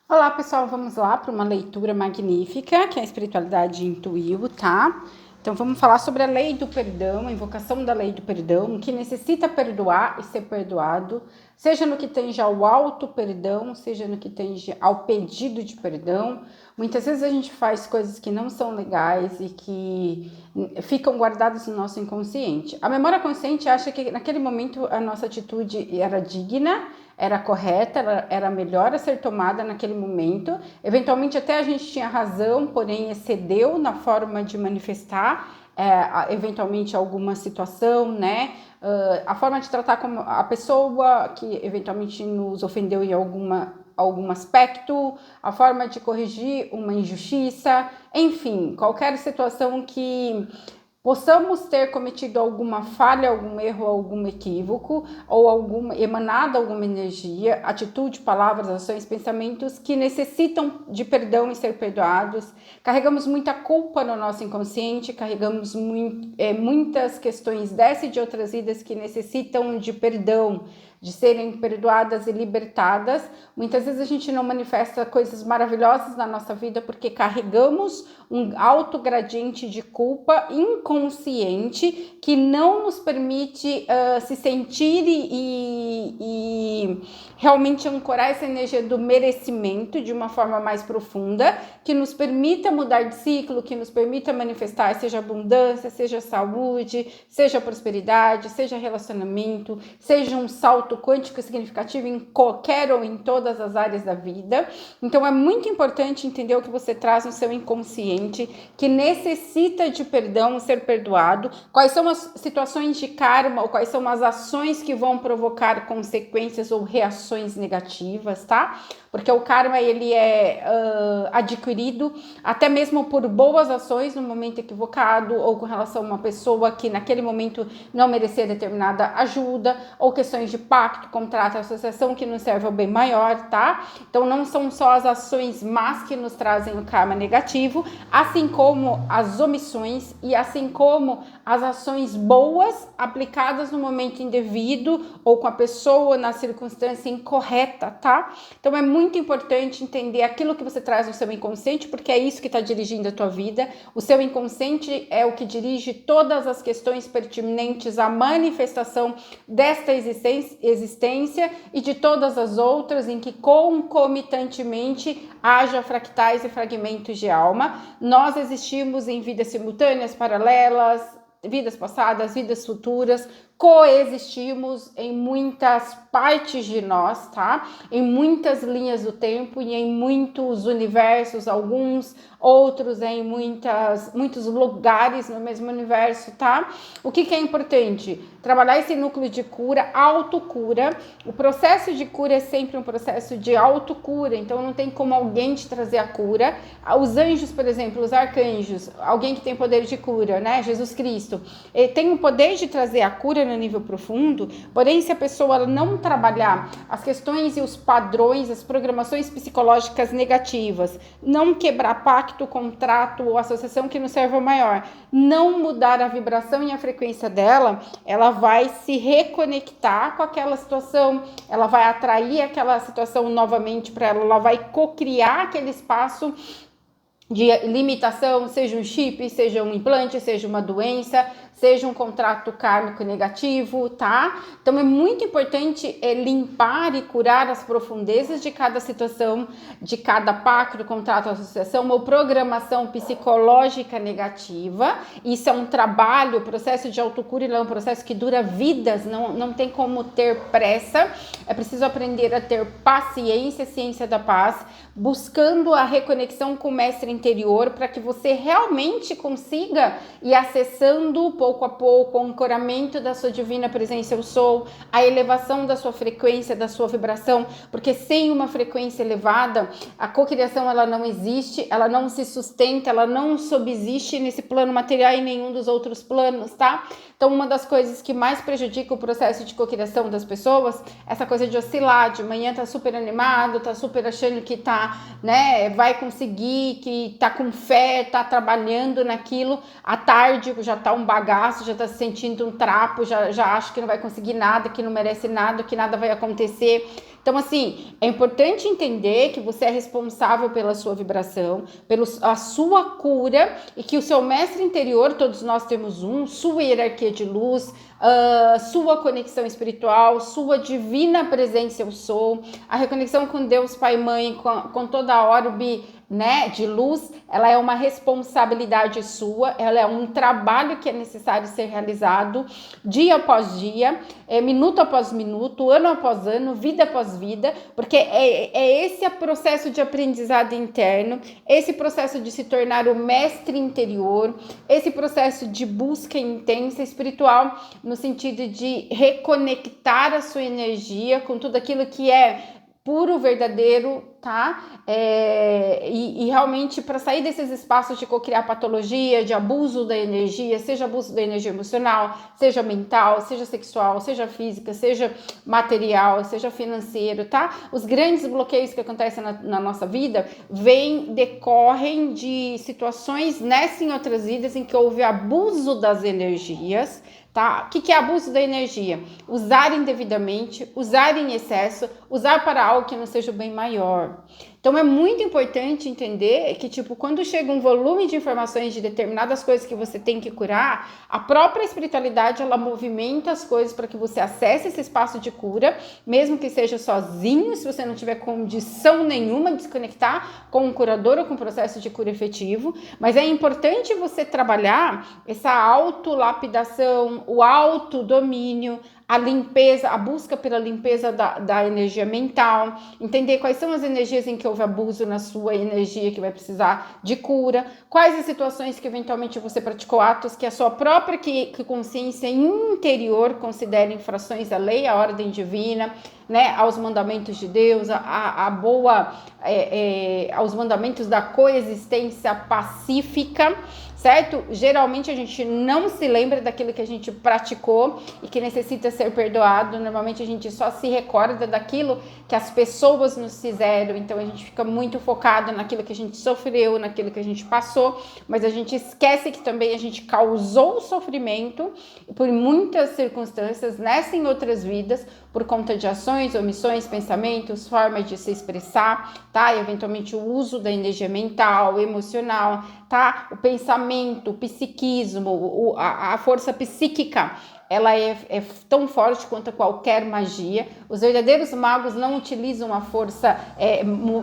Olá, pessoal, vamos lá para uma leitura magnífica que a espiritualidade intuiu, tá? Então vamos falar sobre a lei do perdão, a invocação da lei do perdão, que necessita perdoar e ser perdoado, seja no que tange ao auto-perdão, seja no que tange ao pedido de perdão. Muitas vezes a gente faz coisas que não são legais e que ficam guardadas no nosso inconsciente. A memória consciente acha que naquele momento a nossa atitude era digna, era correta, era melhor a ser tomada naquele momento. Eventualmente até a gente tinha razão, porém excedeu na forma de manifestar eventualmente alguma situação, né? A forma de tratar como a pessoa que eventualmente nos ofendeu em algum aspecto, a forma de corrigir uma injustiça, enfim, qualquer situação que possamos ter cometido alguma falha, algum erro, algum equívoco, ou emanado alguma energia, atitude, palavras, ações, pensamentos que necessitam de perdão e ser perdoados. Carregamos muita culpa no nosso inconsciente, carregamos muitas questões dessa e de outras vidas que necessitam de perdão, de serem perdoadas e libertadas. Muitas vezes a gente não manifesta coisas maravilhosas na nossa vida porque carregamos um alto gradiente de culpa inconsciente que não nos permite se sentir e realmente ancorar essa energia do merecimento de uma forma mais profunda, que nos permita mudar de ciclo, que nos permita manifestar, seja abundância, seja saúde, seja prosperidade, seja relacionamento, seja um salto quântico significativo em qualquer ou em todas as áreas da vida. Então é muito importante entender o que você traz no seu inconsciente, que necessita de perdão, ser perdoado, quais são as situações de karma ou quais são as ações que vão provocar consequências ou reações negativas, tá? Porque o karma ele é adquirido até mesmo por boas ações no momento equivocado, ou com relação a uma pessoa que naquele momento não merecia determinada ajuda, ou questões de pacto, contrato, associação que nos serve ao bem maior, tá? Então não são só as ações más que nos trazem o karma negativo, assim como as omissões e assim como as ações boas aplicadas no momento indevido ou com a pessoa na circunstância incorreta, tá? Então é muito importante entender aquilo que você traz no seu inconsciente, porque é isso que está dirigindo a tua vida. O seu inconsciente é o que dirige todas as questões pertinentes à manifestação desta existência e de todas as outras em que concomitantemente haja fractais e fragmentos de alma. Nós existimos em vidas simultâneas, paralelas, vidas passadas, vidas futuras, coexistimos em muitas partes de nós, tá? Em muitas linhas do tempo e em muitos universos, alguns, outros em muitos lugares no mesmo universo, tá? O que é importante? Trabalhar esse núcleo de cura, autocura. O processo de cura é sempre um processo de autocura, então não tem como alguém te trazer a cura. Os anjos, por exemplo, os arcanjos, alguém que tem poder de cura, né? Jesus Cristo, ele tem o poder de trazer a cura no nível profundo, porém se a pessoa não trabalhar as questões e os padrões, as programações psicológicas negativas, não quebrar pacto, contrato ou associação que não serve ao maior, não mudar a vibração e a frequência dela, ela vai se reconectar com aquela situação, ela vai atrair aquela situação novamente para ela, ela vai cocriar aquele espaço de limitação, seja um chip, seja um implante, seja uma doença, seja um contrato kármico negativo, tá? Então é muito importante limpar e curar as profundezas de cada situação, de cada pacto, contrato, associação ou programação psicológica negativa. Isso é um trabalho, o processo de autocura é um processo que dura vidas, não tem como ter pressa, é preciso aprender a ter paciência, ciência da paz, buscando a reconexão com o mestre interior para que você realmente consiga ir acessando pouco a pouco o ancoramento da sua divina presença eu sou, a elevação da sua frequência, da sua vibração, porque sem uma frequência elevada, a cocriação ela não existe, ela não se sustenta, ela não subsiste nesse plano material e nenhum dos outros planos, tá? Então uma das coisas que mais prejudica o processo de cocriação das pessoas, essa coisa de oscilar, de manhã tá super animado, tá super achando que tá, né, vai conseguir, que tá com fé, tá trabalhando naquilo, à tarde já tá um bagaço, já tá se sentindo um trapo, já acha que não vai conseguir nada, que não merece nada, que nada vai acontecer, Então, assim, é importante entender que você é responsável pela sua vibração, pela sua cura, e que o seu mestre interior, todos nós temos um, sua hierarquia de luz, sua conexão espiritual, sua divina presença eu sou, a reconexão com Deus Pai e Mãe, com toda a orbe, né, de luz, ela é uma responsabilidade sua, ela é um trabalho que é necessário ser realizado dia após dia, minuto após minuto, ano após ano, vida após vida, porque é esse processo de aprendizado interno, esse processo de se tornar o mestre interior, esse processo de busca intensa espiritual, no sentido de reconectar a sua energia com tudo aquilo que é puro, verdadeiro, tá? E realmente para sair desses espaços de cocriar patologia, de abuso da energia, seja abuso da energia emocional, seja mental, seja sexual, seja física, seja material, seja financeiro, tá? Os grandes bloqueios que acontecem na nossa vida decorrem de situações nessa e em outras vidas em que houve abuso das energias, tá? O que é abuso da energia? Usar indevidamente, usar em excesso, usar para algo que não seja o bem maior. Então é muito importante entender que, tipo, quando chega um volume de informações de determinadas coisas que você tem que curar, a própria espiritualidade, ela movimenta as coisas para que você acesse esse espaço de cura, mesmo que seja sozinho, se você não tiver condição nenhuma de se conectar com um curador ou com um processo de cura efetivo. Mas é importante você trabalhar essa autolapidação, o autodomínio, a limpeza, a busca pela limpeza da energia mental, entender quais são as energias em que houve abuso na sua energia que vai precisar de cura, quais as situações que eventualmente você praticou atos que a sua própria consciência interior considera infrações à lei, à ordem divina, né, aos mandamentos de Deus, aos mandamentos da coexistência pacífica, certo? Geralmente a gente não se lembra daquilo que a gente praticou e que necessita ser perdoado. Normalmente a gente só se recorda daquilo que as pessoas nos fizeram, então a gente fica muito focado naquilo que a gente sofreu, naquilo que a gente passou, mas a gente esquece que também a gente causou sofrimento por muitas circunstâncias nessa e em outras vidas, por conta de ações, omissões, pensamentos, formas de se expressar, tá? E eventualmente o uso da energia mental, emocional, tá? O pensamento, o psiquismo, a força psíquica, ela é tão forte quanto qualquer magia. Os verdadeiros magos não utilizam a força,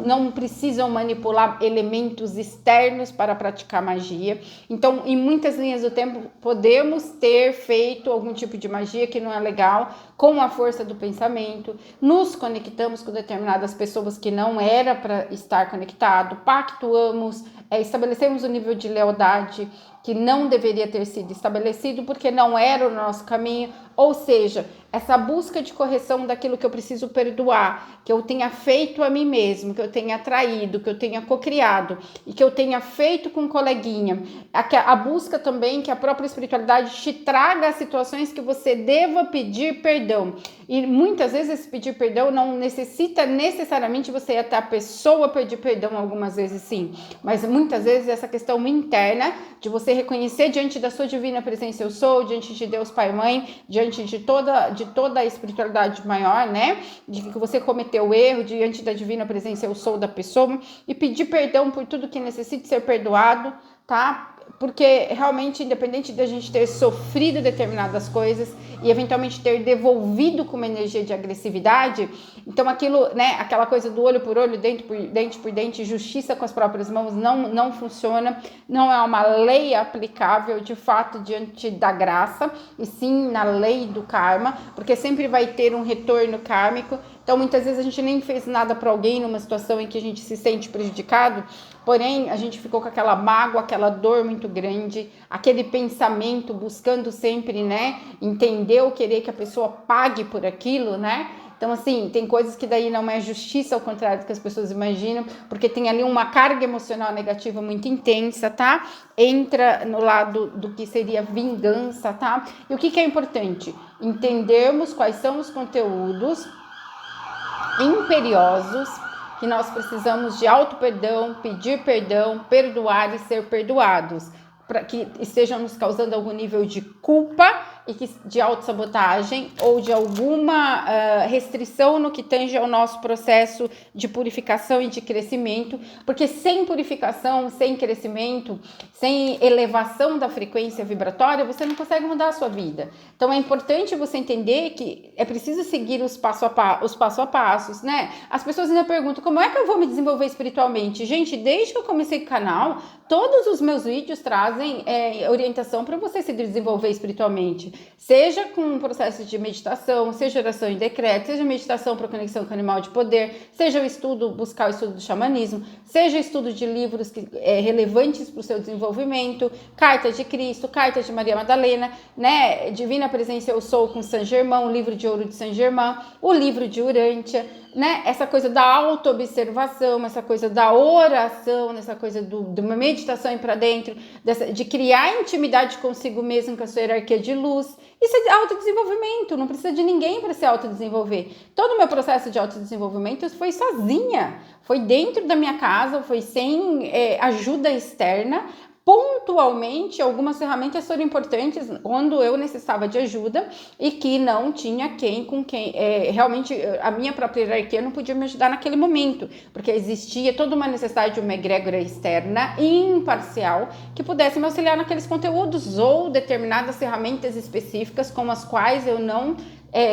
não precisam manipular elementos externos para praticar magia. Então, em muitas linhas do tempo, podemos ter feito algum tipo de magia que não é legal, com a força do pensamento, nos conectamos com determinadas pessoas que não era para estar conectado, pactuamos, estabelecemos um nível de lealdade que não deveria ter sido estabelecido porque não era o nosso caminho, ou seja, essa busca de correção daquilo que eu preciso perdoar, que eu tenha feito a mim mesmo, que eu tenha traído, que eu tenha cocriado e que eu tenha feito com um coleguinha, a busca também que a própria espiritualidade te traga as situações que você deva pedir perdão. E muitas vezes esse pedir perdão não necessita necessariamente você ir até a pessoa pedir perdão, algumas vezes sim, mas muitas vezes essa questão interna de você reconhecer diante da sua divina presença eu sou, diante de Deus Pai e Mãe, diante de toda a espiritualidade maior, né, de que você cometeu erro, diante da divina presença eu sou da pessoa, e pedir perdão por tudo que necessite ser perdoado, tá? Porque realmente, independente da gente ter sofrido determinadas coisas e eventualmente ter devolvido com uma energia de agressividade, então aquilo, né, aquela coisa do olho por olho, dente por dente, justiça com as próprias mãos não funciona, não é uma lei aplicável de fato diante da graça, e sim na lei do karma, porque sempre vai ter um retorno kármico. Então, muitas vezes a gente nem fez nada para alguém numa situação em que a gente se sente prejudicado, porém, a gente ficou com aquela mágoa, aquela dor muito grande, aquele pensamento buscando sempre, né, entender ou querer que a pessoa pague por aquilo, né? Então, assim, tem coisas que daí não é justiça, ao contrário do que as pessoas imaginam, porque tem ali uma carga emocional negativa muito intensa, tá? Entra no lado do que seria vingança, tá? E o que é importante? Entendermos quais são os conteúdos imperiosos que nós precisamos de auto-perdão, pedir perdão, perdoar e ser perdoados, para que estejam nos causando algum nível de culpa e de autossabotagem ou de alguma restrição no que tange ao nosso processo de purificação e de crescimento, porque sem purificação, sem crescimento, sem elevação da frequência vibratória, você não consegue mudar a sua vida. Então é importante você entender que é preciso seguir os passo a passos, né? As pessoas ainda perguntam, como é que eu vou me desenvolver espiritualmente? Gente, desde que eu comecei o canal, todos os meus vídeos trazem orientação para você se desenvolver espiritualmente, seja com um processo de meditação, seja oração em decreto, seja meditação para conexão com o animal de poder, seja buscar o estudo do xamanismo, seja estudo de livros relevantes para o seu desenvolvimento, Carta de Cristo, Carta de Maria Madalena, né? Divina Presença Eu Sou com Saint Germain, o livro de ouro de Saint Germain, o livro de Urântia, né? Essa coisa da auto-observação, essa coisa da oração, essa coisa de uma meditação para dentro, de criar intimidade consigo mesmo, com a sua hierarquia de luz. Isso é autodesenvolvimento, não precisa de ninguém para se autodesenvolver. Todo o meu processo de autodesenvolvimento foi sozinha, foi dentro da minha casa, foi sem ajuda externa. Pontualmente, algumas ferramentas foram importantes quando eu necessitava de ajuda e que não tinha realmente a minha própria hierarquia não podia me ajudar naquele momento, porque existia toda uma necessidade de uma egrégora externa imparcial que pudesse me auxiliar naqueles conteúdos ou determinadas ferramentas específicas com as quais eu não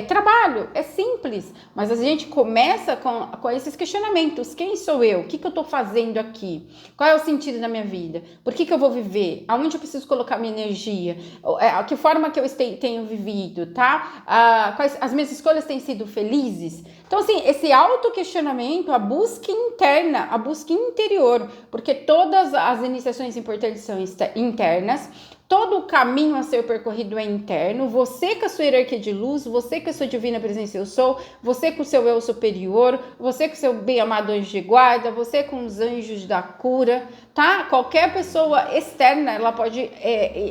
trabalho. É simples, mas a gente começa com esses questionamentos. Quem sou eu? O que eu estou fazendo aqui? Qual é o sentido da minha vida? Por que eu vou viver? Aonde eu preciso colocar minha energia? Que forma que eu tenho vivido, tá? Quais as minhas escolhas têm sido felizes? Então, assim, esse autoquestionamento, a busca interna, a busca interior, porque todas as iniciações importantes são internas. Todo o caminho a ser percorrido é interno, você com a sua hierarquia de luz, você com a sua divina presença eu sou, você com o seu eu superior, você com o seu bem-amado anjo de guarda, você com os anjos da cura, tá? Qualquer pessoa externa, ela pode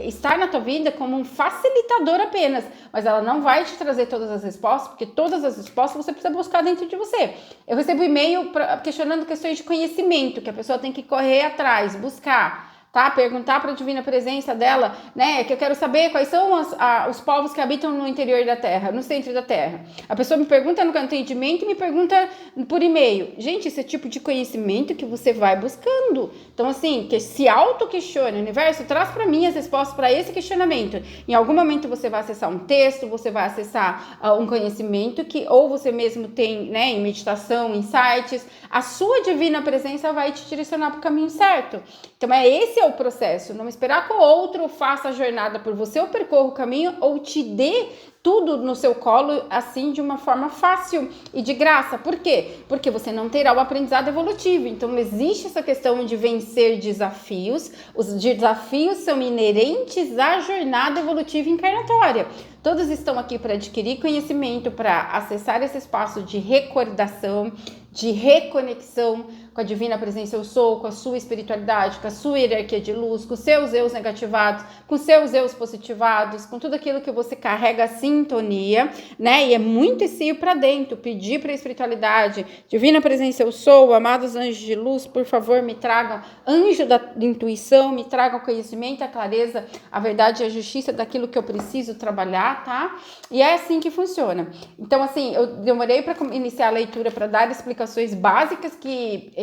estar na tua vida como um facilitador apenas, mas ela não vai te trazer todas as respostas, porque todas as respostas você precisa buscar dentro de você. Eu recebo e-mail questionando questões de conhecimento, que a pessoa tem que correr atrás, buscar, tá? Perguntar para a divina presença dela, né? Que eu quero saber quais são os povos que habitam no interior da Terra, no centro da Terra. A pessoa me pergunta no atendimento e me pergunta por e-mail. Gente, esse é tipo de conhecimento que você vai buscando. Então, assim, que se auto-questione, o universo traz para mim as respostas para esse questionamento. Em algum momento você vai acessar um texto, você vai acessar um conhecimento que ou você mesmo tem, né, em meditação, em sites. A sua divina presença vai te direcionar para o caminho certo. Então, esse é o processo, não esperar que o outro faça a jornada por você ou percorra o caminho ou te dê tudo no seu colo, assim, de uma forma fácil e de graça. Por quê? Porque você não terá o aprendizado evolutivo. Então, existe essa questão de vencer desafios. Os desafios são inerentes à jornada evolutiva encarnatória. Todos estão aqui para adquirir conhecimento, para acessar esse espaço de recordação, de reconexão com a divina presença eu sou, com a sua espiritualidade, com a sua hierarquia de luz, com seus eus negativados, com seus eus positivados, com tudo aquilo que você carrega a sintonia, né? E é muito esse ir para dentro, pedir para a espiritualidade, divina presença eu sou, amados anjos de luz, por favor, me tragam anjo da intuição, me tragam conhecimento, a clareza, a verdade e a justiça daquilo que eu preciso trabalhar, tá? E é assim que funciona. Então, assim, eu demorei para iniciar a leitura para dar explicações básicas que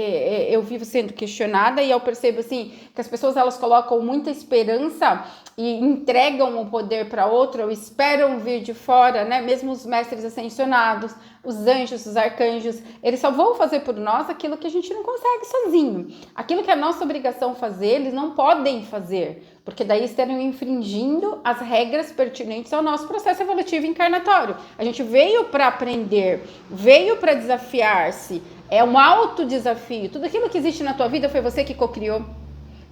eu vivo sendo questionada e eu percebo, assim, que as pessoas, elas colocam muita esperança e entregam o poder para outro, ou esperam vir de fora, né? Mesmo os mestres ascensionados, os anjos, os arcanjos, eles só vão fazer por nós aquilo que a gente não consegue sozinho. Aquilo que é nossa obrigação fazer, eles não podem fazer, porque daí estarão infringindo as regras pertinentes ao nosso processo evolutivo encarnatório. A gente veio para aprender, veio para desafiar-se, é um autodesafio. Tudo aquilo que existe na tua vida foi você que cocriou.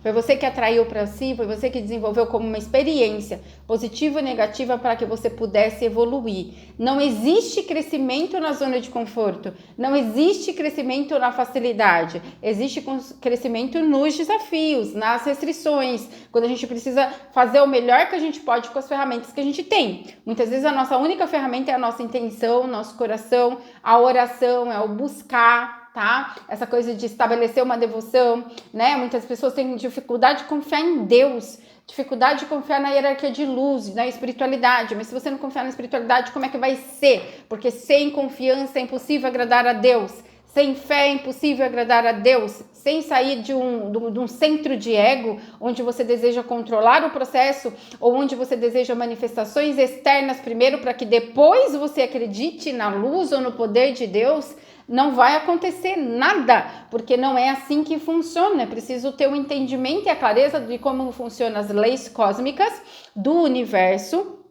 Foi você que atraiu para si, foi você que desenvolveu como uma experiência positiva ou negativa para que você pudesse evoluir. Não existe crescimento na zona de conforto, não existe crescimento na facilidade, existe crescimento nos desafios, nas restrições, quando a gente precisa fazer o melhor que a gente pode com as ferramentas que a gente tem. Muitas vezes a nossa única ferramenta é a nossa intenção, nosso coração, a oração, é o buscar, tá? Essa coisa de estabelecer uma devoção, né? Muitas pessoas têm dificuldade de confiar em Deus, dificuldade de confiar na hierarquia de luz, na espiritualidade. Mas se você não confiar na espiritualidade, como é que vai ser? Porque sem confiança é impossível agradar a Deus. Sem fé é impossível agradar a Deus. Sem sair de um centro de ego, onde você deseja controlar o processo, ou onde você deseja manifestações externas primeiro, para que depois você acredite na luz ou no poder de Deus, não vai acontecer nada, porque não é assim que funciona. É preciso ter o entendimento e a clareza de como funcionam as leis cósmicas do universo,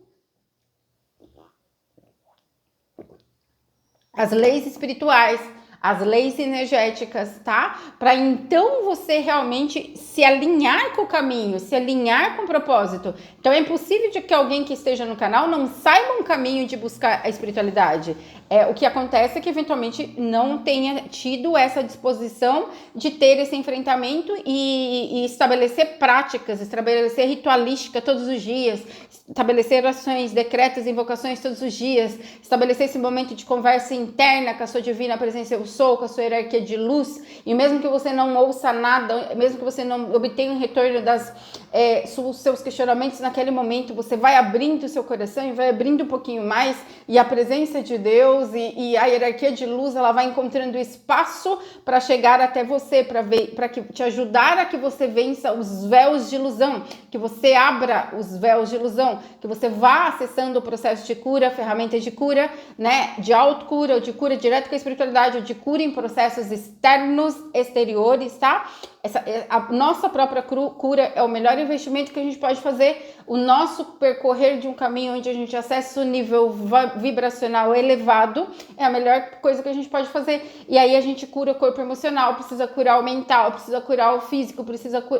as leis espirituais, as leis energéticas, tá? Para então você realmente se alinhar com o caminho, se alinhar com o propósito. Então é impossível de que alguém que esteja no canal não saiba um caminho de buscar a espiritualidade. O que acontece é que eventualmente não tenha tido essa disposição de ter esse enfrentamento e estabelecer práticas, estabelecer ritualística todos os dias, estabelecer orações, decretos, invocações todos os dias, estabelecer esse momento de conversa interna com a sua divina presença eu sou, com a sua hierarquia de luz, e mesmo que você não ouça nada, mesmo que você não obtenha um retorno dos seus questionamentos naquele momento, você vai abrindo o seu coração e vai abrindo um pouquinho mais, e a presença de Deus e a hierarquia de luz, ela vai encontrando espaço para chegar até você, para te ajudar a que você vença os véus de ilusão, que você abra os véus de ilusão, que você vá acessando o processo de cura, ferramentas de cura, né, de autocura, ou de cura direto com a espiritualidade, ou de cura em processos externos, exteriores, tá? A nossa própria cura é o melhor investimento que a gente pode fazer. O nosso percorrer de um caminho onde a gente acessa o nível vibracional elevado é a melhor coisa que a gente pode fazer. E aí a gente cura o corpo emocional, precisa curar o mental, precisa curar o físico,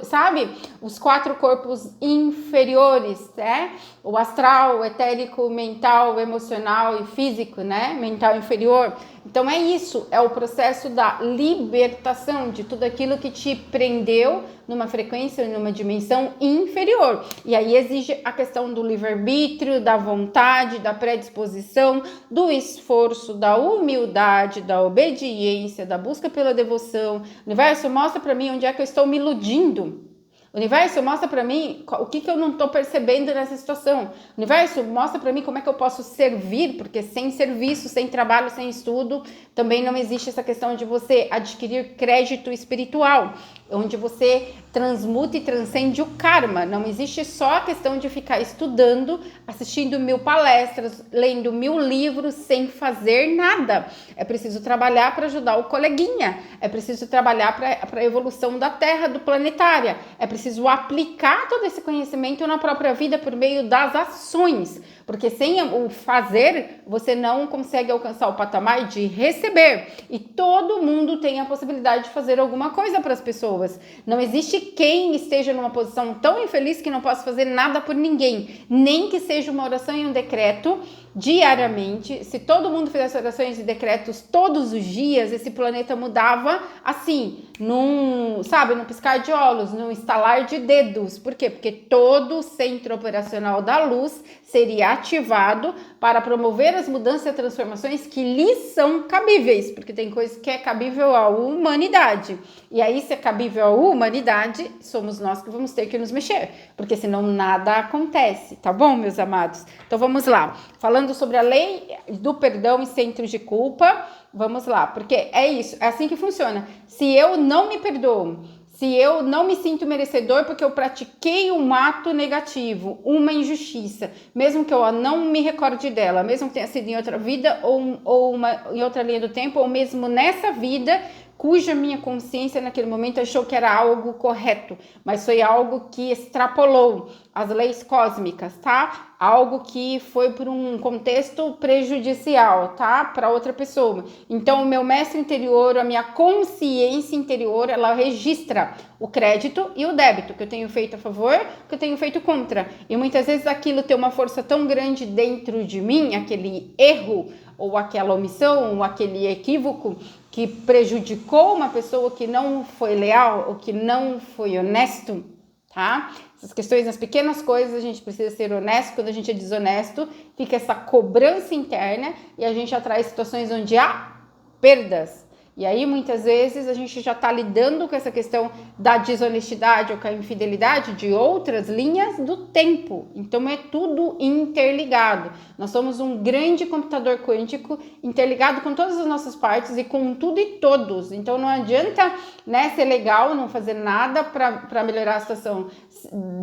sabe? Os 4 corpos inferiores, né? O astral, o etérico, o mental, o emocional e físico, né? Mental inferior. Então é isso, é o processo da libertação de tudo aquilo que te prendeu numa frequência, numa dimensão inferior. E aí exige a questão do livre-arbítrio, da vontade, da predisposição, do esforço, da humildade, da obediência, da busca pela devoção. O universo mostra para mim onde é que eu estou me iludindo. O universo mostra para mim o que eu não estou percebendo nessa situação. O universo mostra para mim como é que eu posso servir, porque sem serviço, sem trabalho, sem estudo, também não existe essa questão de você adquirir crédito espiritual, onde você transmuta e transcende o karma. Não existe só a questão de ficar estudando, assistindo 1000 palestras, lendo 1000 livros sem fazer nada. É preciso trabalhar para ajudar o coleguinha, é preciso trabalhar para a evolução da Terra, do planetária, é preciso aplicar todo esse conhecimento na própria vida por meio das ações, porque sem o fazer, você não consegue alcançar o patamar de receber. E todo mundo tem a possibilidade de fazer alguma coisa para as pessoas. Não existe quem esteja numa posição tão infeliz que não possa fazer nada por ninguém, nem que seja uma oração e um decreto diariamente. Se todo mundo fizesse orações e decretos todos os dias, esse planeta mudava assim, num piscar de olhos, num estalar de dedos. Por quê? Porque todo o centro operacional da luz seria ativado para promover as mudanças e transformações que lhes são cabíveis, porque tem coisa que é cabível à humanidade. E aí, se é cabível à humanidade, somos nós que vamos ter que nos mexer, porque senão nada acontece, tá bom, meus amados? Então vamos lá, falando sobre a lei do perdão e centros de culpa, vamos lá, porque é isso, é assim que funciona. Se eu não me perdoo, se eu não me sinto merecedor porque eu pratiquei um ato negativo, uma injustiça, mesmo que eu não me recorde dela, mesmo que tenha sido em outra vida ou em outra linha do tempo, ou mesmo nessa vida, cuja minha consciência naquele momento achou que era algo correto, mas foi algo que extrapolou as leis cósmicas, tá? Algo que foi por um contexto prejudicial, tá? Para outra pessoa. Então, o meu mestre interior, a minha consciência interior, ela registra o crédito e o débito, que eu tenho feito a favor, que eu tenho feito contra. E muitas vezes aquilo tem uma força tão grande dentro de mim, aquele erro, ou aquela omissão, ou aquele equívoco, que prejudicou uma pessoa que não foi leal ou que não foi honesto, tá? Essas questões, nas pequenas coisas, a gente precisa ser honesto. Quando a gente é desonesto, fica essa cobrança interna e a gente atrai situações onde há perdas. E aí, muitas vezes, a gente já está lidando com essa questão da desonestidade ou com a infidelidade de outras linhas do tempo. Então, é tudo interligado. Nós somos um grande computador quântico interligado com todas as nossas partes e com tudo e todos. Então, não adianta, né, ser legal, não fazer nada para melhorar a situação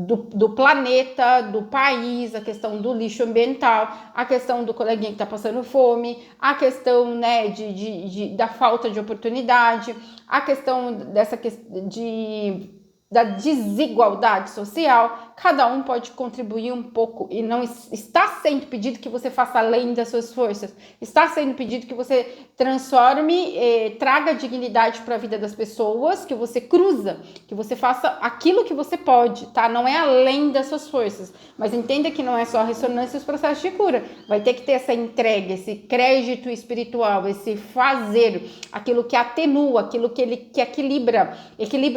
do planeta, do país, a questão do lixo ambiental, a questão do coleguinha que está passando fome, a questão, né, da falta de oportunidade, a questão da desigualdade social. Cada um pode contribuir um pouco e não está sendo pedido que você faça além das suas forças. Está sendo pedido que você transforme, traga dignidade para a vida das pessoas, que você cruza, que você faça aquilo que você pode, tá? Não é além das suas forças, mas entenda que não é só ressonância e os processos de cura. Vai ter que ter essa entrega, esse crédito espiritual, esse fazer, aquilo que atenua, aquilo que equilibra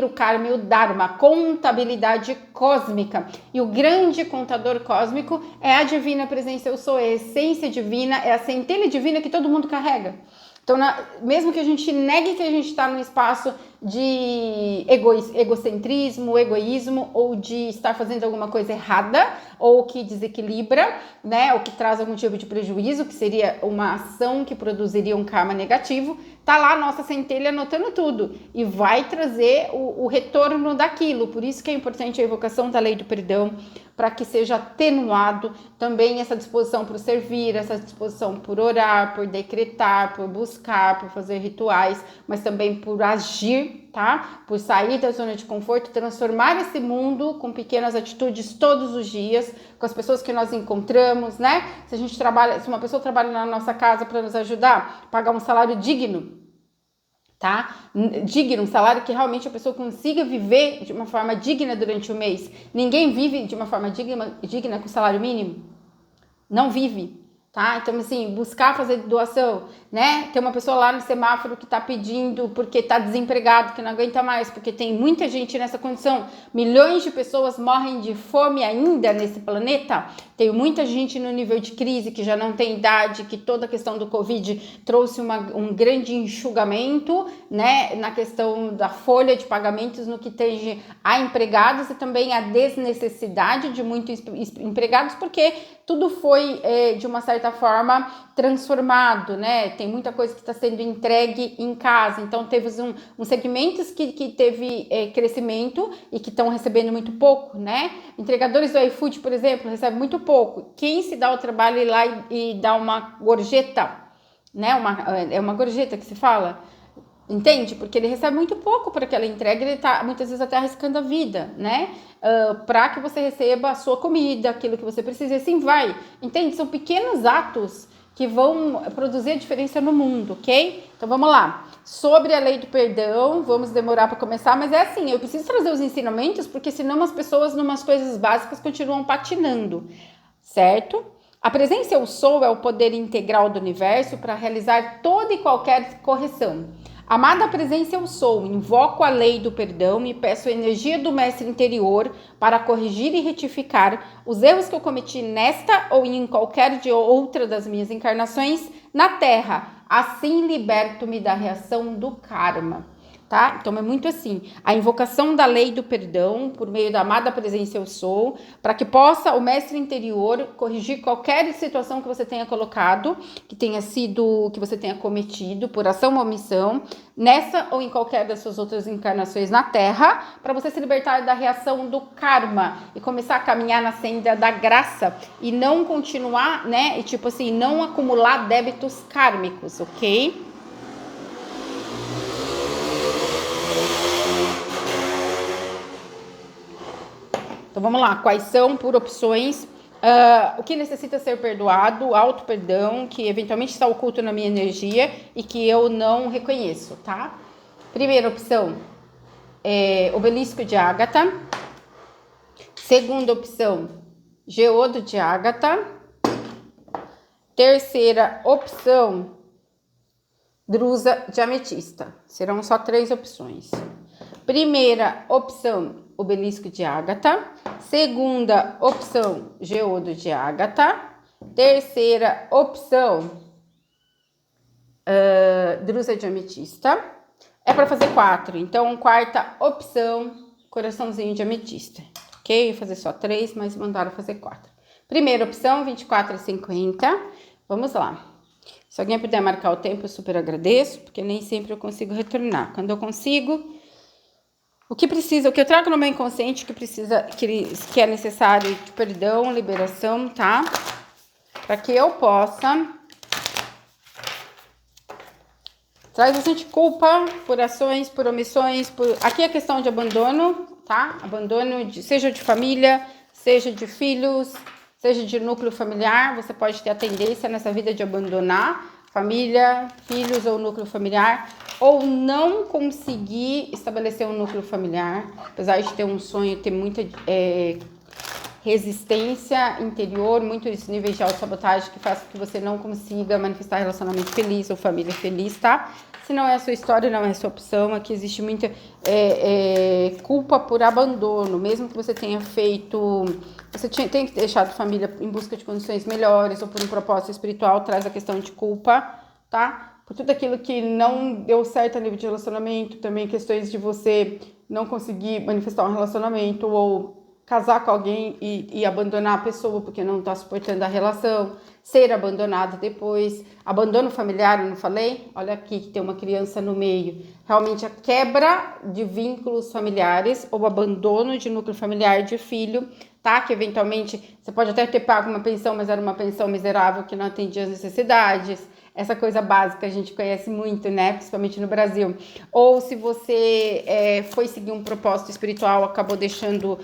o karma e o dharma, a contabilidade cósmica. E o grande contador cósmico é a divina presença eu sou, é a essência divina, é a centelha divina que todo mundo carrega. Então, mesmo que a gente negue que a gente está no espaço de egocentrismo, egoísmo, ou de estar fazendo alguma coisa errada, ou que desequilibra, né, ou que traz algum tipo de prejuízo, que seria uma ação que produziria um karma negativo, tá lá a nossa centelha anotando tudo e vai trazer o retorno daquilo. Por isso que é importante a evocação da lei do perdão, para que seja atenuado também essa disposição por servir, essa disposição por orar, por decretar, por buscar, por fazer rituais, mas também por agir, tá? Por sair da zona de conforto, transformar esse mundo com pequenas atitudes todos os dias, com as pessoas que nós encontramos, né? Se uma pessoa trabalha na nossa casa para nos ajudar, pagar um salário digno, tá? Digno, um salário que realmente a pessoa consiga viver de uma forma digna durante o mês. Ninguém vive de uma forma digna com salário mínimo. Não vive, tá? Então, assim, buscar fazer doação, né? Tem uma pessoa lá no semáforo que tá pedindo porque tá desempregado, que não aguenta mais, porque tem muita gente nessa condição. Milhões de pessoas morrem de fome ainda nesse planeta. Tem muita gente no nível de crise que já não tem idade, que toda a questão do Covid trouxe um grande enxugamento, né? Na questão da folha de pagamentos no que tange a empregados e também a desnecessidade de muitos empregados, porque tudo foi, de uma certa forma, transformado, né? Tem muita coisa que está sendo entregue em casa. Então, teve uns segmentos que teve crescimento e que estão recebendo muito pouco, né? Entregadores do iFood, por exemplo, recebem muito pouco. Quem se dá o trabalho ir lá e dá uma gorjeta, né? É uma gorjeta que se fala, entende? Porque ele recebe muito pouco por aquela entrega, ele tá muitas vezes até arriscando a vida, né? Para que você receba a sua comida, aquilo que você precisa, e assim vai. Entende? São pequenos atos que vão produzir a diferença no mundo, ok? Então vamos lá. Sobre a lei do perdão, vamos demorar para começar, mas é assim, eu preciso trazer os ensinamentos, porque senão as pessoas, numas coisas básicas, continuam patinando, certo? A presença eu sou é o poder integral do universo para realizar toda e qualquer correção. Amada presença eu sou, invoco a lei do perdão e peço a energia do mestre interior para corrigir e retificar os erros que eu cometi nesta ou em qualquer de outra das minhas encarnações na Terra. Assim liberto-me da reação do karma. Tá? Então é muito assim, a invocação da lei do perdão por meio da amada presença eu sou, para que possa o mestre interior corrigir qualquer situação que você tenha colocado, que você tenha cometido por ação ou omissão, nessa ou em qualquer das suas outras encarnações na Terra, para você se libertar da reação do karma e começar a caminhar na senda da graça e não continuar, né, e tipo assim, não acumular débitos kármicos, ok? Então vamos lá, quais são por opções o que necessita ser perdoado, auto-perdão, que eventualmente está oculto na minha energia e que eu não reconheço, tá? Primeira opção, obelisco de ágata. Segunda opção, geodo de ágata. Terceira opção, drusa de ametista. Serão só 3 opções. Primeira opção, obelisco de ágata. Segunda opção, geodo de ágata. Terceira opção, drusa de ametista. É para fazer 4, então quarta opção, coraçãozinho de ametista, ok? Eu ia fazer só 3, mas mandaram fazer 4. Primeira opção, 24,50. Vamos lá. Se alguém puder marcar o tempo, eu super agradeço, porque nem sempre eu consigo retornar. Quando eu consigo, o que eu trago no meu inconsciente que é necessário de perdão, liberação, tá? Para que eu possa. Traz bastante culpa por ações, por omissões, Aqui é questão de abandono, tá? Abandono, seja de família, seja de filhos, seja de núcleo familiar. Você pode ter a tendência nessa vida de abandonar família, filhos ou núcleo familiar, ou não conseguir estabelecer um núcleo familiar, apesar de ter um sonho, ter muita resistência interior, muitos níveis de autossabotagem que faz com que você não consiga manifestar relacionamento feliz ou família feliz, tá? Se não é a sua história, não é a sua opção, aqui existe muita culpa por abandono, mesmo que você tenha feito, tem que deixar a família em busca de condições melhores ou por um propósito espiritual, traz a questão de culpa, tá? Por tudo aquilo que não deu certo a nível de relacionamento, também questões de você não conseguir manifestar um relacionamento ou casar com alguém e abandonar a pessoa porque não está suportando a relação, ser abandonado depois, abandono familiar, eu não falei? Olha aqui que tem uma criança no meio. Realmente a quebra de vínculos familiares ou abandono de núcleo familiar de filho, tá? Que eventualmente você pode até ter pago uma pensão, mas era uma pensão miserável que não atendia as necessidades. Essa coisa básica a gente conhece muito, né? Principalmente no Brasil. Ou se você foi seguir um propósito espiritual, acabou deixando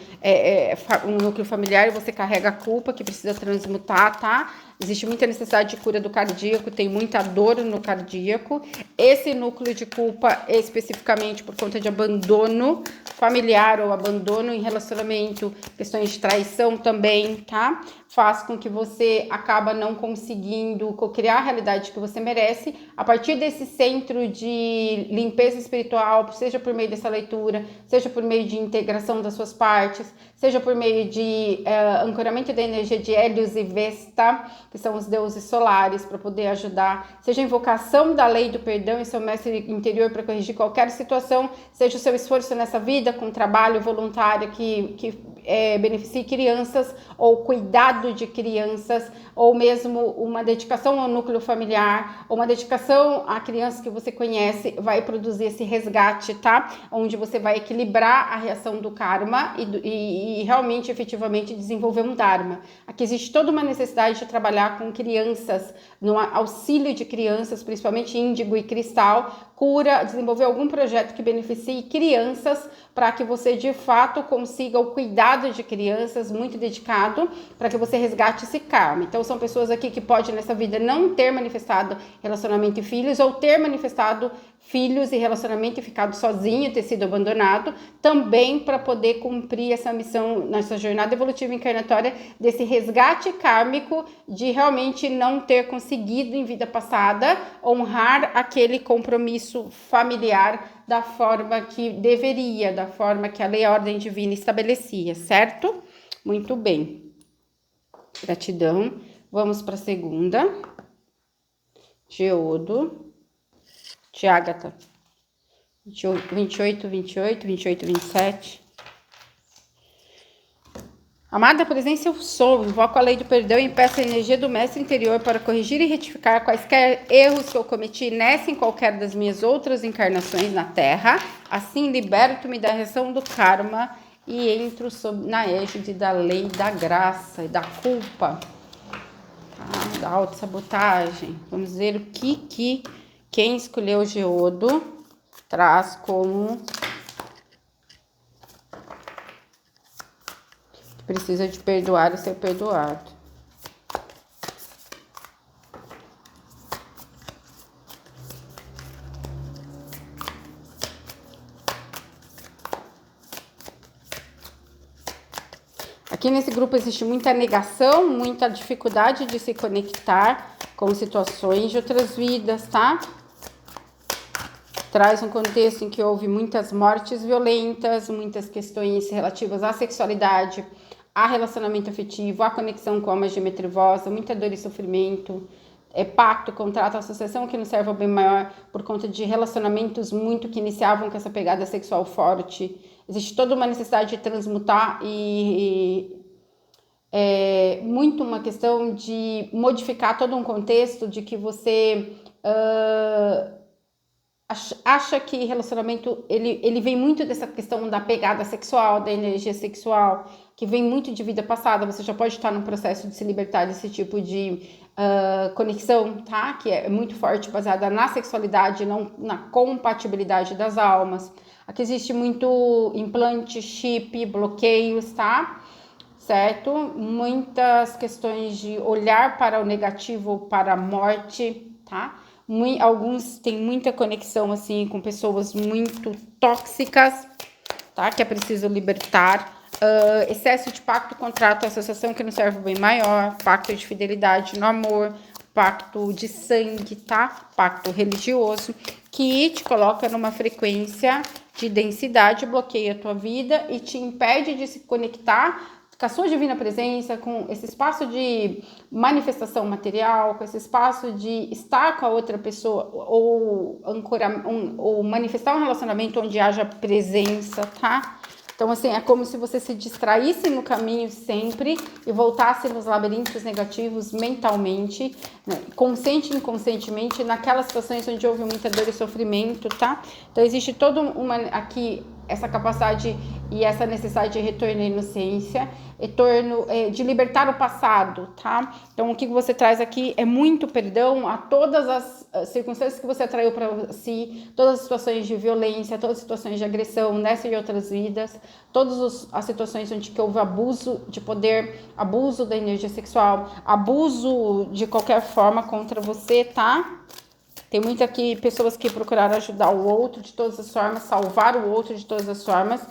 um núcleo familiar e você carrega a culpa que precisa transmutar, tá? Existe muita necessidade de cura do cardíaco, tem muita dor no cardíaco. Esse núcleo de culpa, especificamente por conta de abandono familiar ou abandono em relacionamento, questões de traição também, tá? Faz com que você acaba não conseguindo co-criar a realidade que você merece a partir desse centro de limpeza espiritual, seja por meio dessa leitura, seja por meio de integração das suas partes, seja por meio de ancoramento da energia de Hélios e Vesta, que são os deuses solares, para poder ajudar, seja invocação da lei do perdão e seu mestre interior para corrigir qualquer situação, seja o seu esforço nessa vida com trabalho voluntário que beneficie crianças ou cuidado de crianças, ou mesmo uma dedicação ao núcleo familiar, ou uma dedicação à criança que você conhece, vai produzir esse resgate, tá? Onde você vai equilibrar a reação do karma e realmente, efetivamente, desenvolver um dharma. Aqui existe toda uma necessidade de trabalhar com crianças, no auxílio de crianças, principalmente índigo e cristal, cura, desenvolver algum projeto que beneficie crianças, para que você de fato consiga o cuidado de crianças, muito dedicado, para que você resgate esse karma. Então são pessoas aqui que podem nessa vida não ter manifestado relacionamento e filhos, ou ter manifestado filhos e relacionamento e ficado sozinho, ter sido abandonado, também para poder cumprir essa missão nessa jornada evolutiva encarnatória desse resgate kármico de realmente não ter conseguido em vida passada honrar aquele compromisso familiar da forma que deveria, da forma que a lei e a ordem divina estabelecia, certo? Muito bem. Gratidão. Vamos para a segunda. Geodo. De Ágata. 28, 28, 28, 27. Amada presença, eu sou. Invoco a lei do perdão e peço a energia do mestre interior para corrigir e retificar quaisquer erros que eu cometi nessa e em qualquer das minhas outras encarnações na Terra. Assim, liberto-me da reação do karma e entro na égide da lei da graça e da culpa, tá? Da autossabotagem. Vamos ver o que quem escolheu o Geodo traz como precisa de perdoar e ser perdoado. Aqui nesse grupo existe muita negação, muita dificuldade de se conectar com situações de outras vidas, tá? Traz um contexto em que houve muitas mortes violentas, muitas questões relativas à sexualidade, a relacionamento afetivo, a conexão com a magia trevosa, muita dor e sofrimento, pacto, contrato, associação que não serve ao bem maior por conta de relacionamentos muito que iniciavam com essa pegada sexual forte. Existe toda uma necessidade de transmutar e muito uma questão de modificar todo um contexto de que você acha que relacionamento, ele vem muito dessa questão da pegada sexual, da energia sexual, que vem muito de vida passada. Você já pode estar num processo de se libertar desse tipo de conexão, tá? Que é muito forte, baseada na sexualidade, não na compatibilidade das almas. Aqui existe muito implante, chip, bloqueios, tá? Certo? Muitas questões de olhar para o negativo, para a morte, tá? Alguns têm muita conexão, assim, com pessoas muito tóxicas, tá? Que é preciso libertar. Excesso de pacto, contrato, associação que não serve o bem maior, pacto de fidelidade no amor, pacto de sangue, tá? Pacto religioso, que te coloca numa frequência de densidade, bloqueia a tua vida e te impede de se conectar com a sua divina presença, com esse espaço de manifestação material, com esse espaço de estar com a outra pessoa, ou ou manifestar um relacionamento onde haja presença, tá? Então, assim, é como se você se distraísse no caminho sempre e voltasse nos labirintos negativos mentalmente, né? Consciente e inconscientemente, naquelas situações onde houve muita dor e sofrimento, tá? Então, existe toda aqui essa capacidade e essa necessidade de retorno à inocência, retorno de libertar o passado, tá? Então, o que você traz aqui é muito perdão a todas as circunstâncias que você atraiu para si, todas as situações de violência, todas as situações de agressão nessa e outras vidas, todas as situações onde que houve abuso de poder, abuso da energia sexual, abuso de qualquer forma contra você, tá? Tem muitas aqui pessoas que procuraram ajudar o outro de todas as formas, salvar o outro de todas as formas,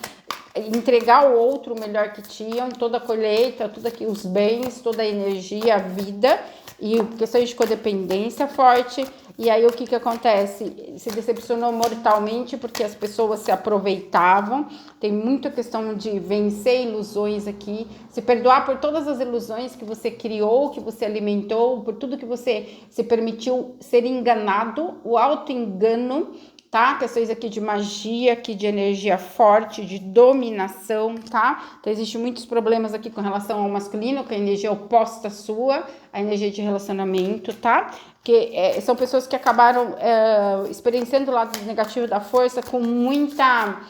entregar ao outro o melhor que tinham, toda a colheita, tudo aqui, os bens, toda a energia, a vida, e questões de codependência forte. E aí o que acontece? Se decepcionou mortalmente porque as pessoas se aproveitavam. Tem muita questão de vencer ilusões aqui, se perdoar por todas as ilusões que você criou, que você alimentou, por tudo que você se permitiu ser enganado, o auto-engano, tá? Questões aqui de magia, aqui de energia forte, de dominação, tá? Então, existem muitos problemas aqui com relação ao masculino, com a energia oposta à sua, a energia de relacionamento, tá? Que são pessoas que acabaram experienciando o lado negativo da força com muita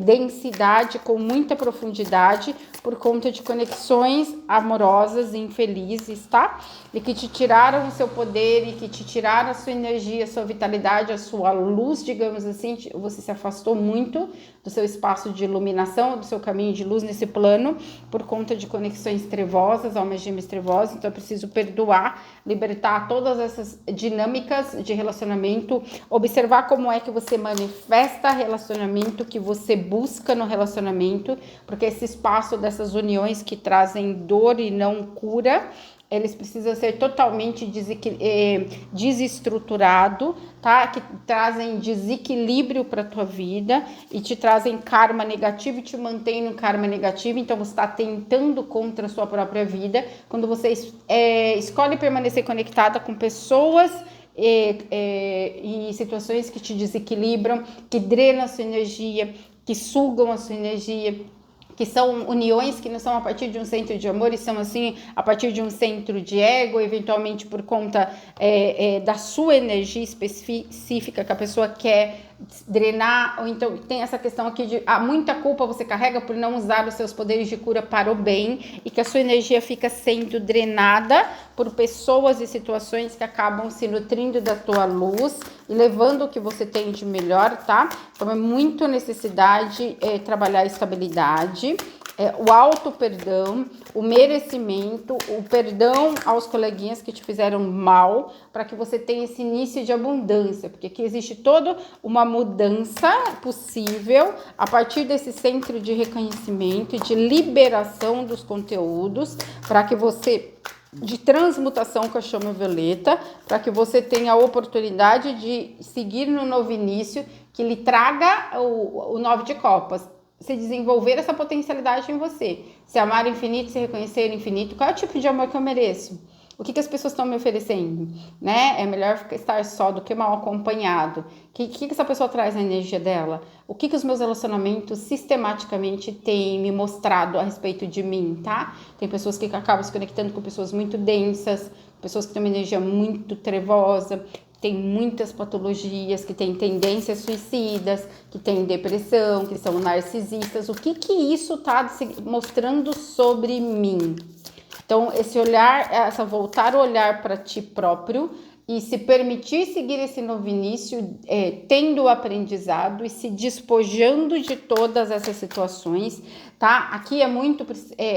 densidade, com muita profundidade, por conta de conexões amorosas e infelizes, tá? E que te tiraram o seu poder e que te tiraram a sua energia, a sua vitalidade, a sua luz, digamos assim. Você se afastou muito do seu espaço de iluminação, do seu caminho de luz nesse plano, por conta de conexões trevosas, almas gêmeas trevosas. Então, é preciso perdoar, libertar todas essas dinâmicas de relacionamento, observar como é que você manifesta relacionamento, que você busca no relacionamento, porque esse espaço dessas uniões que trazem dor e não cura, eles precisam ser totalmente desestruturado, tá? Que trazem desequilíbrio para tua vida e te trazem karma negativo e te mantém no karma negativo. Então, você está tentando contra a sua própria vida. Quando você escolhe permanecer conectada com pessoas e situações que te desequilibram, que drenam a sua energia, que sugam a sua energia, que são uniões que não são a partir de um centro de amor, e são assim a partir de um centro de ego, eventualmente por conta da sua energia específica que a pessoa quer drenar, ou então tem essa questão aqui de muita culpa você carrega por não usar os seus poderes de cura para o bem, e que a sua energia fica sendo drenada por pessoas e situações que acabam se nutrindo da tua luz e levando o que você tem de melhor, tá? Então é muito necessidade trabalhar a estabilidade, o auto-perdão, o merecimento, o perdão aos coleguinhas que te fizeram mal, para que você tenha esse início de abundância, porque aqui existe toda uma mudança possível a partir desse centro de reconhecimento e de liberação dos conteúdos, para que você, de transmutação com a chama violeta, para que você tenha a oportunidade de seguir no novo início, que lhe traga o 9 de copas, se desenvolver essa potencialidade em você, se amar infinito, se reconhecer infinito. Qual é o tipo de amor que eu mereço? O que as pessoas estão me oferecendo, né? É melhor estar só do que mal acompanhado. O que essa pessoa traz na energia dela? O que os meus relacionamentos sistematicamente têm me mostrado a respeito de mim, tá? Tem pessoas que acabam se conectando com pessoas muito densas, pessoas que têm uma energia muito trevosa, tem muitas patologias, que têm tendências suicidas, que têm depressão, que são narcisistas. O que isso está mostrando sobre mim? Então, esse olhar, essa voltar o olhar para ti próprio e se permitir seguir esse novo início, tendo o aprendizado e se despojando de todas essas situações, tá? Aqui é muito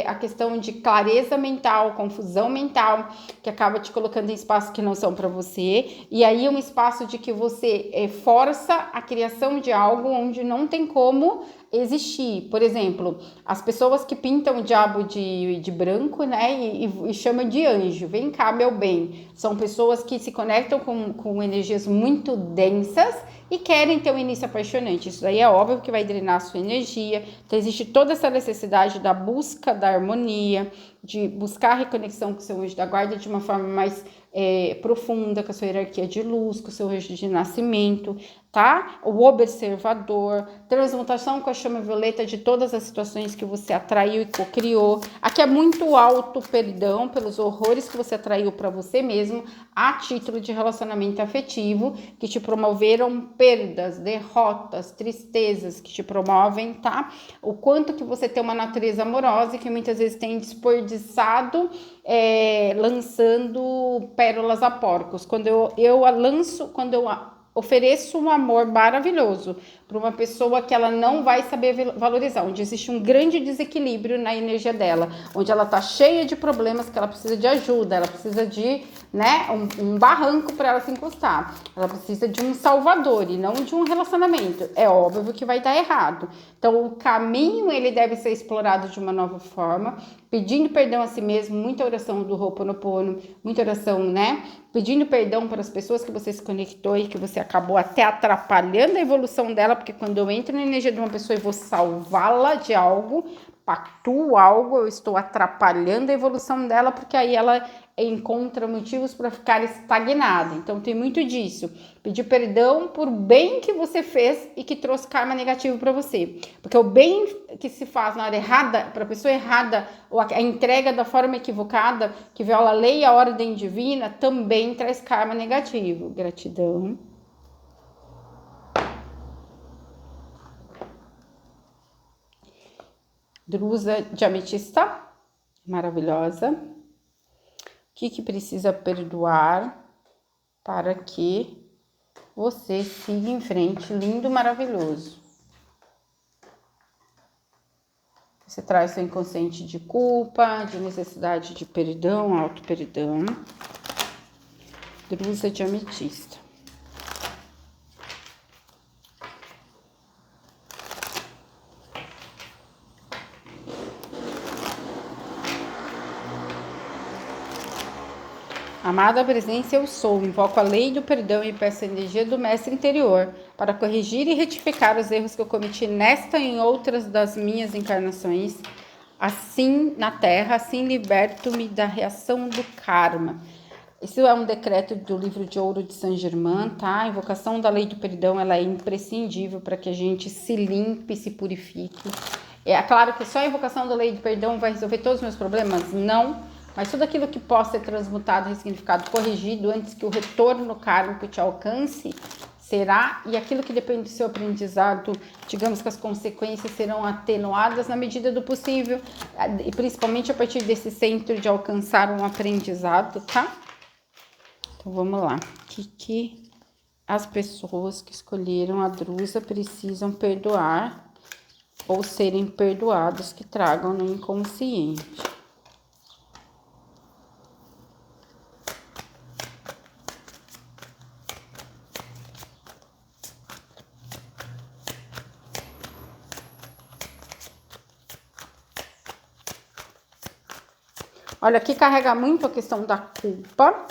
a questão de clareza mental, confusão mental, que acaba te colocando em espaços que não são para você, e aí um espaço de que você força a criação de algo onde não tem como existir. Por exemplo, as pessoas que pintam o diabo de branco, né, e chamam de anjo, vem cá, meu bem, são pessoas que se conectam com energias muito densas e querem ter um início apaixonante. Isso daí é óbvio que vai drenar a sua energia. Então existe toda essa necessidade da busca da harmonia, de buscar a reconexão com o seu anjo da guarda de uma forma mais profunda, com a sua hierarquia de luz, com o seu anjo de nascimento, tá? O observador, transmutação com a chama violeta de todas as situações que você atraiu e co-criou. Aqui é muito auto perdão pelos horrores que você atraiu para você mesmo, a título de relacionamento afetivo, que te promoveram perdas, derrotas, tristezas, que te promovem, tá? O quanto que você tem uma natureza amorosa e que muitas vezes tem desperdiçado, lançando pérolas a porcos. Quando eu ofereço um amor maravilhoso para uma pessoa que ela não vai saber valorizar, onde existe um grande desequilíbrio na energia dela, onde ela tá cheia de problemas, que ela precisa de ajuda, ela precisa de, né, um barranco para ela se encostar, ela precisa de um salvador e não de um relacionamento. É óbvio que vai dar errado. Então o caminho ele deve ser explorado de uma nova forma, pedindo perdão a si mesmo, muita oração do Ho'oponopono, muita oração, né, pedindo perdão para as pessoas que você se conectou e que você acabou até atrapalhando a evolução dela, porque quando eu entro na energia de uma pessoa e vou salvá-la de algo, pactuo algo, eu estou atrapalhando a evolução dela, porque aí ela encontra motivos para ficar estagnada. Então tem muito disso. Pedir perdão por bem que você fez e que trouxe karma negativo para você. Porque o bem que se faz na hora errada, para a pessoa errada, ou a entrega da forma equivocada, que viola a lei e a ordem divina, também traz karma negativo. Gratidão. Drusa de ametista, maravilhosa. O que precisa perdoar para que você siga em frente? Lindo, maravilhoso. Você traz seu inconsciente de culpa, de necessidade de perdão, auto-perdão. Drusa de ametista. Amada presença, eu sou. Invoco a lei do perdão e peço a energia do mestre interior para corrigir e retificar os erros que eu cometi nesta e em outras das minhas encarnações. Assim na Terra, assim liberto-me da reação do karma. Isso é um decreto do livro de ouro de Saint Germain, tá? A invocação da lei do perdão, ela é imprescindível para que a gente se limpe, se purifique. É claro que só a invocação da lei do perdão vai resolver todos os meus problemas? Não. Mas tudo aquilo que possa ser transmutado, ressignificado, corrigido antes que o retorno kármico te alcance, será, e aquilo que depende do seu aprendizado, digamos que as consequências serão atenuadas na medida do possível, e principalmente a partir desse centro de alcançar um aprendizado, tá? Então vamos lá. O que as pessoas que escolheram a drusa precisam perdoar ou serem perdoados que tragam no inconsciente? Olha, aqui carrega muito a questão da culpa,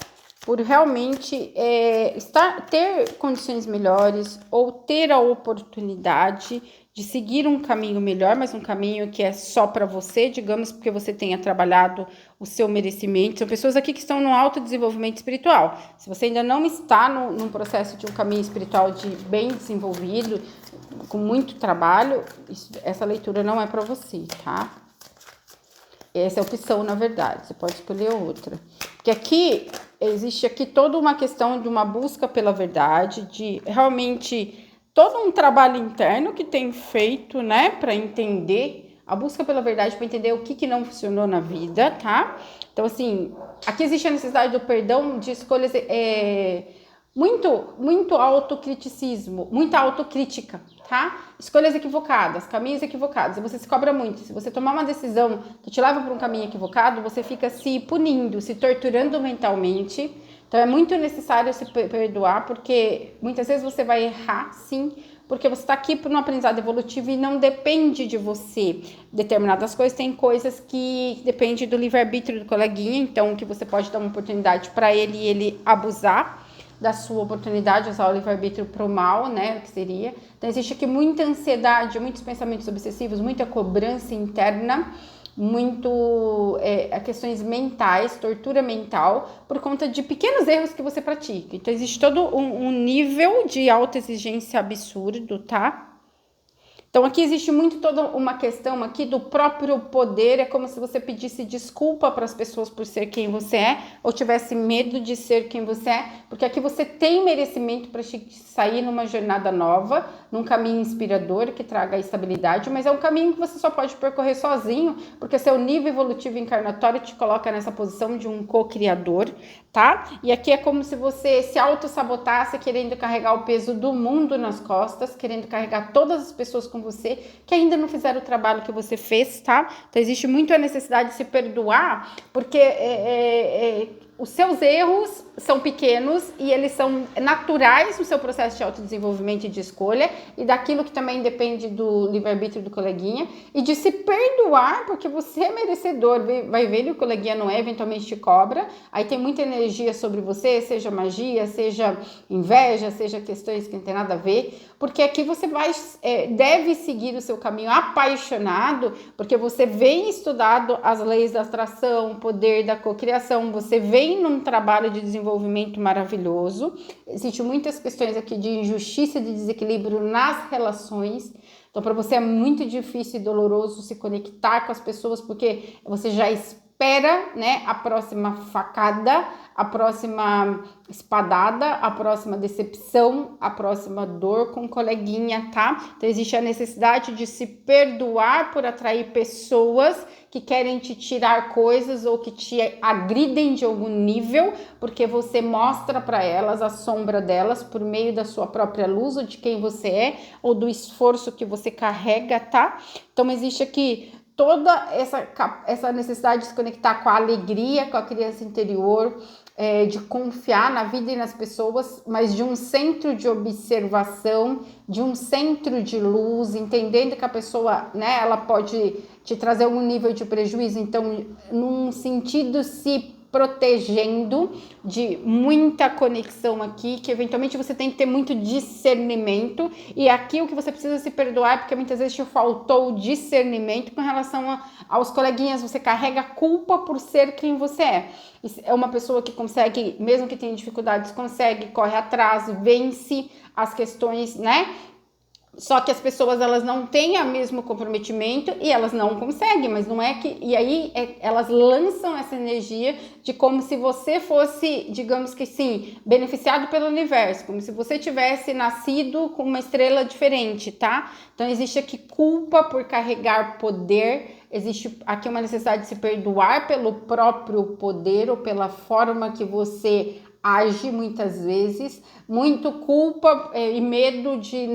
por realmente ter condições melhores ou ter a oportunidade de seguir um caminho melhor, mas um caminho que é só para você, digamos, porque você tenha trabalhado o seu merecimento. São pessoas aqui que estão no autodesenvolvimento espiritual. Se você ainda não está num processo de um caminho espiritual bem desenvolvido, com muito trabalho, essa leitura não é para você, tá? Essa é a opção, na verdade. Você pode escolher outra. Porque aqui, existe aqui toda uma questão de uma busca pela verdade, de realmente todo um trabalho interno que tem feito, né, para entender, a busca pela verdade, para entender o que não funcionou na vida, tá? Então, assim, aqui existe a necessidade do perdão, de escolhas, muito autocriticismo, muita autocrítica, tá? Escolhas equivocadas, caminhos equivocados, e você se cobra muito. Se você tomar uma decisão que te leva para um caminho equivocado, você fica se punindo, se torturando mentalmente. Então, é muito necessário se perdoar, porque muitas vezes você vai errar, sim, porque você está aqui por um aprendizado evolutivo e não depende de você. Determinadas coisas, tem coisas que dependem do livre-arbítrio do coleguinha, então que você pode dar uma oportunidade para ele e ele abusar da sua oportunidade, usar o livre-arbítrio para o mal, né, o que seria. Então, existe aqui muita ansiedade, muitos pensamentos obsessivos, muita cobrança interna, questões mentais, tortura mental, por conta de pequenos erros que você pratica. Então, existe todo um nível de autoexigência absurdo, tá? Então, aqui existe muito toda uma questão aqui do próprio poder, é como se você pedisse desculpa para as pessoas por ser quem você é, ou tivesse medo de ser quem você é, porque aqui você tem merecimento para sair numa jornada nova, num caminho inspirador que traga estabilidade, mas é um caminho que você só pode percorrer sozinho, porque seu nível evolutivo encarnatório te coloca nessa posição de um co-criador, tá? E aqui é como se você se auto-sabotasse, querendo carregar o peso do mundo nas costas, querendo carregar todas as pessoas com você que ainda não fizeram o trabalho que você fez, tá? Então, existe muito a necessidade de se perdoar, porque os seus erros são pequenos e eles são naturais no seu processo de autodesenvolvimento e de escolha, e daquilo que também depende do livre-arbítrio do coleguinha, e de se perdoar, porque você é merecedor. Vai ver que o coleguinha não é, eventualmente te cobra, aí tem muita energia sobre você, seja magia, seja inveja, seja questões que não tem nada a ver, porque aqui você deve seguir o seu caminho apaixonado, porque você vem estudado as leis da atração, o poder da cocriação, você vem num trabalho de desenvolvimento maravilhoso. Existem muitas questões aqui de injustiça e de desequilíbrio nas relações. Então, para você é muito difícil e doloroso se conectar com as pessoas, porque você já espera, né, a próxima facada, a próxima espadada, a próxima decepção, a próxima dor com coleguinha, tá? Então, existe a necessidade de se perdoar por atrair pessoas que querem te tirar coisas ou que te agridem de algum nível, porque você mostra para elas a sombra delas por meio da sua própria luz, ou de quem você é, ou do esforço que você carrega, tá? Então, existe aqui toda essa necessidade de se conectar com a alegria, com a criança interior, de confiar na vida e nas pessoas, mas de um centro de observação, de um centro de luz, entendendo que a pessoa, né, ela pode te trazer algum nível de prejuízo, então, num sentido se protegendo de muita conexão aqui, que eventualmente você tem que ter muito discernimento, e aqui o que você precisa se perdoar é porque muitas vezes te faltou discernimento com relação aos coleguinhas, você carrega culpa por ser quem você é. É uma pessoa que consegue, mesmo que tenha dificuldades, consegue, corre atrás, vence as questões, né? Só que as pessoas, elas não têm o mesmo comprometimento e elas não conseguem, mas não é que... E aí, elas lançam essa energia de como se você fosse, digamos que sim, beneficiado pelo universo, como se você tivesse nascido com uma estrela diferente, tá? Então, existe aqui culpa por carregar poder, existe aqui uma necessidade de se perdoar pelo próprio poder ou pela forma que você age muitas vezes, muito culpa e medo de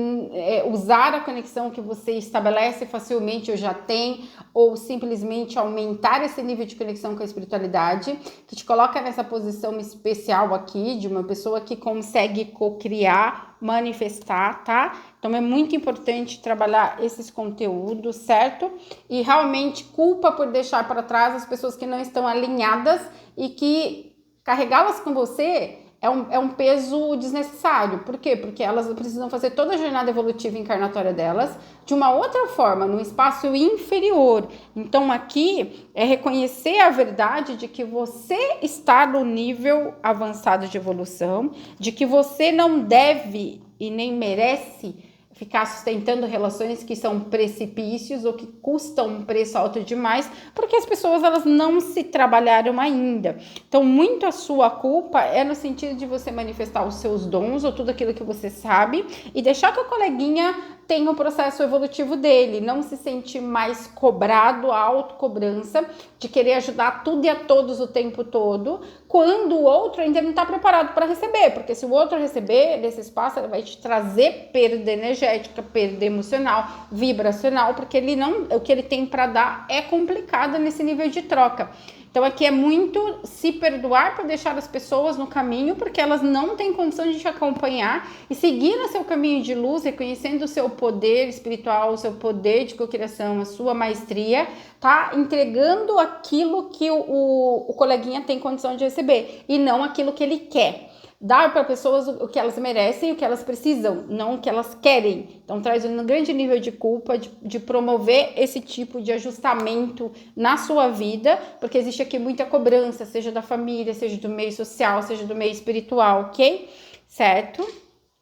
usar a conexão que você estabelece facilmente ou já tem, ou simplesmente aumentar esse nível de conexão com a espiritualidade, que te coloca nessa posição especial aqui, de uma pessoa que consegue co-criar, manifestar, tá? Então é muito importante trabalhar esses conteúdos, certo? E realmente culpa por deixar para trás as pessoas que não estão alinhadas e que Carregá-las com você é um peso desnecessário. Por quê? Porque elas precisam fazer toda a jornada evolutiva e encarnatória delas de uma outra forma, num espaço inferior. Então, aqui é reconhecer a verdade de que você está no nível avançado de evolução, de que você não deve e nem merece ficar sustentando relações que são precipícios ou que custam um preço alto demais, porque as pessoas elas não se trabalharam ainda. Então, muito a sua culpa é no sentido de você manifestar os seus dons ou tudo aquilo que você sabe e deixar que o coleguinha tenha o processo evolutivo dele, não se sentir mais cobrado, a autocobrança de querer ajudar tudo e a todos o tempo todo, quando o outro ainda não está preparado para receber, porque se o outro receber desse espaço, ele vai te trazer perda energética, perda emocional, vibracional, porque ele não, o que ele tem para dar é complicado nesse nível de troca. Então aqui é muito se perdoar por deixar as pessoas no caminho, porque elas não têm condição de te acompanhar e seguir no seu caminho de luz, reconhecendo o seu poder espiritual, o seu poder de cocriação, a sua maestria, tá? Entregando aquilo que o coleguinha tem condição de receber e não aquilo que ele quer. Dar para pessoas o que elas merecem, o que elas precisam, não o que elas querem. Então traz um grande nível de culpa de promover esse tipo de ajustamento na sua vida, porque existe aqui muita cobrança, seja da família, seja do meio social, seja do meio espiritual, ok? Certo?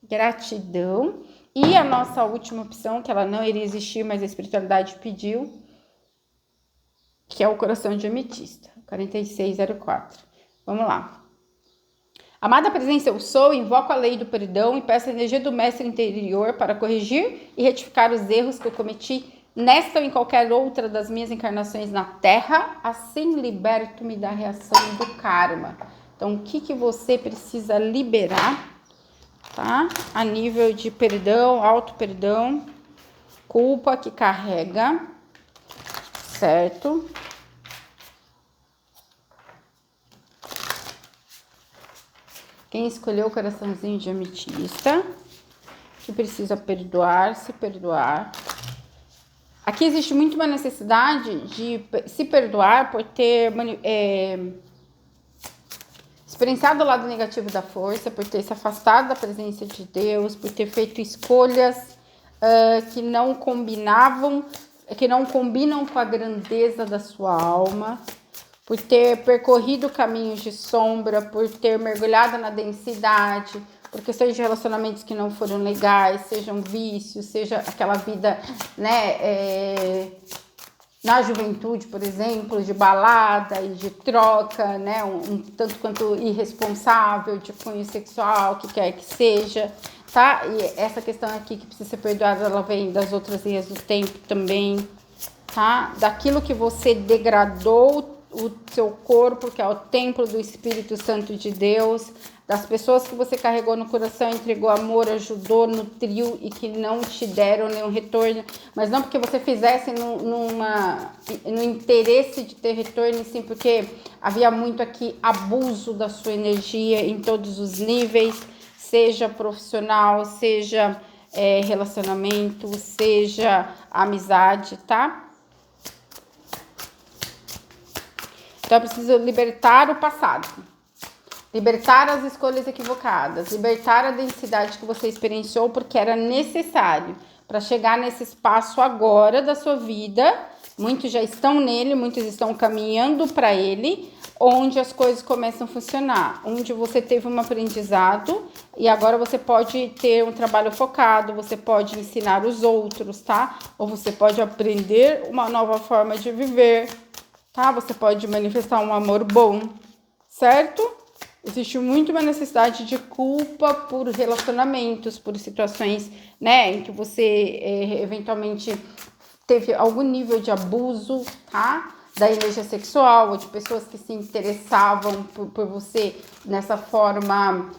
Gratidão. E a nossa última opção, que ela não iria existir, mas a espiritualidade pediu, que é o coração de ametista, 4604. Vamos lá. Amada presença, eu sou, invoco a lei do perdão e peço a energia do mestre interior para corrigir e retificar os erros que eu cometi nesta ou em qualquer outra das minhas encarnações na Terra, assim liberto-me da reação do karma. Então, o que você precisa liberar, tá? A nível de perdão, auto-perdão, culpa que carrega, certo? Quem escolheu o coraçãozinho de ametista, que precisa perdoar, se perdoar. Aqui existe muito uma necessidade de se perdoar por ter experienciado o lado negativo da força, por ter se afastado da presença de Deus, por ter feito escolhas que não combinavam, que não combinam com a grandeza da sua alma, por ter percorrido caminhos de sombra, por ter mergulhado na densidade, por questões de relacionamentos que não foram legais, sejam vícios, seja aquela vida, né, na juventude, por exemplo, de balada e de troca, né, um tanto quanto irresponsável, de cunho sexual, que quer que seja, tá? E essa questão aqui que precisa ser perdoada, ela vem das outras linhas do tempo também, tá? Daquilo que você degradou o seu corpo, que é o templo do Espírito Santo de Deus, das pessoas que você carregou no coração, entregou amor, ajudou, nutriu e que não te deram nenhum retorno, mas não porque você fizesse no interesse de ter retorno, sim porque havia muito aqui abuso da sua energia em todos os níveis, seja profissional, seja relacionamento, seja amizade, tá? Então, eu preciso libertar o passado, libertar as escolhas equivocadas, libertar a densidade que você experienciou porque era necessário para chegar nesse espaço agora da sua vida. Muitos já estão nele, muitos estão caminhando para ele, onde as coisas começam a funcionar, onde você teve um aprendizado e agora você pode ter um trabalho focado, você pode ensinar os outros, tá? Ou você pode aprender uma nova forma de viver, tá? Você pode manifestar um amor bom, certo? Existe muito uma necessidade de culpa por relacionamentos, por situações, né, em que você eventualmente teve algum nível de abuso, tá? Da energia sexual, ou de pessoas que se interessavam por você nessa forma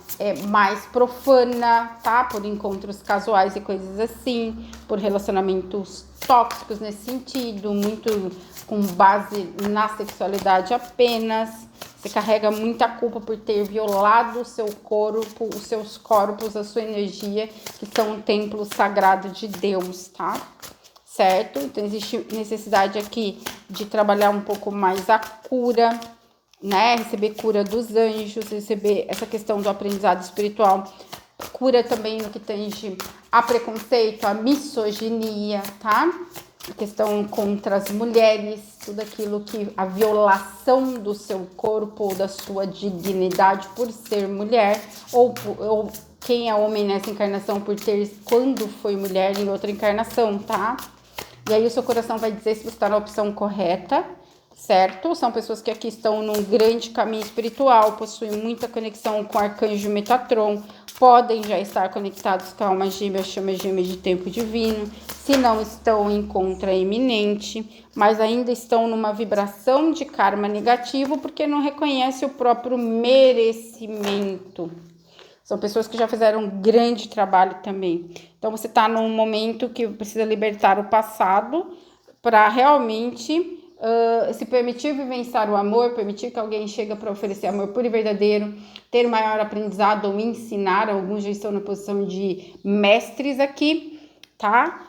mais profana, tá? Por encontros casuais e coisas assim, por relacionamentos tóxicos nesse sentido, muito com base na sexualidade apenas. Você carrega muita culpa por ter violado o seu corpo, os seus corpos, a sua energia, que são um templo sagrado de Deus, tá? Certo? Então, existe necessidade aqui de trabalhar um pouco mais a cura, né? Receber cura dos anjos, receber essa questão do aprendizado espiritual, cura também no que tange a preconceito, a misoginia, tá? A questão contra as mulheres, tudo aquilo que a violação do seu corpo ou da sua dignidade por ser mulher, ou quem é homem nessa encarnação por ter, quando foi mulher em outra encarnação, tá? E aí o seu coração vai dizer se você está na opção correta, certo? São pessoas que aqui estão num grande caminho espiritual, possuem muita conexão com o arcanjo Metatron, podem já estar conectados com a alma gêmea, chama gêmea de tempo divino, se não estão em contra iminente, mas ainda estão numa vibração de karma negativo porque não reconhece o próprio merecimento. São pessoas que já fizeram um grande trabalho também. Então, você está num momento que precisa libertar o passado para realmente se permitir vivenciar o amor, permitir que alguém chegue para oferecer amor puro e verdadeiro, ter maior aprendizado ou ensinar. Alguns já estão na posição de mestres aqui, tá?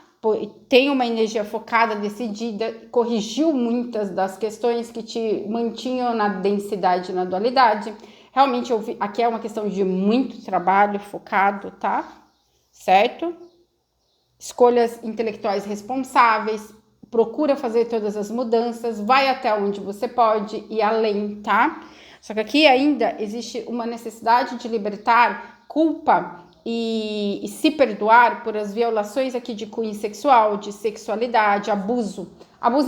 Tem uma energia focada, decidida, corrigiu muitas das questões que te mantinham na densidade, na dualidade. Realmente, aqui é uma questão de muito trabalho focado, tá? Certo? Escolhas intelectuais responsáveis, procura fazer todas as mudanças, vai até onde você pode e além, tá? Só que aqui ainda existe uma necessidade de libertar culpa e se perdoar por as violações aqui de cunho sexual, de sexualidade, abuso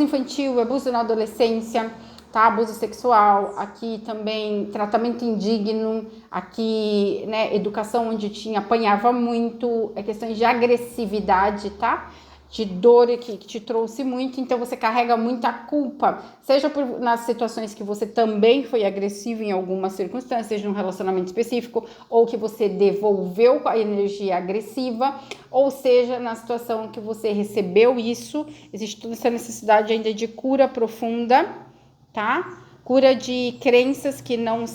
infantil, abuso na adolescência, tá? Abuso sexual, aqui também tratamento indigno, aqui, né, educação onde apanhava muito, é questão de agressividade, tá? De dor que te trouxe muito, então você carrega muita culpa, seja nas situações que você também foi agressivo em alguma circunstância, seja num relacionamento específico, ou que você devolveu a energia agressiva, ou seja, na situação que você recebeu isso, existe toda essa necessidade ainda de cura profunda, tá? Cura de crenças que não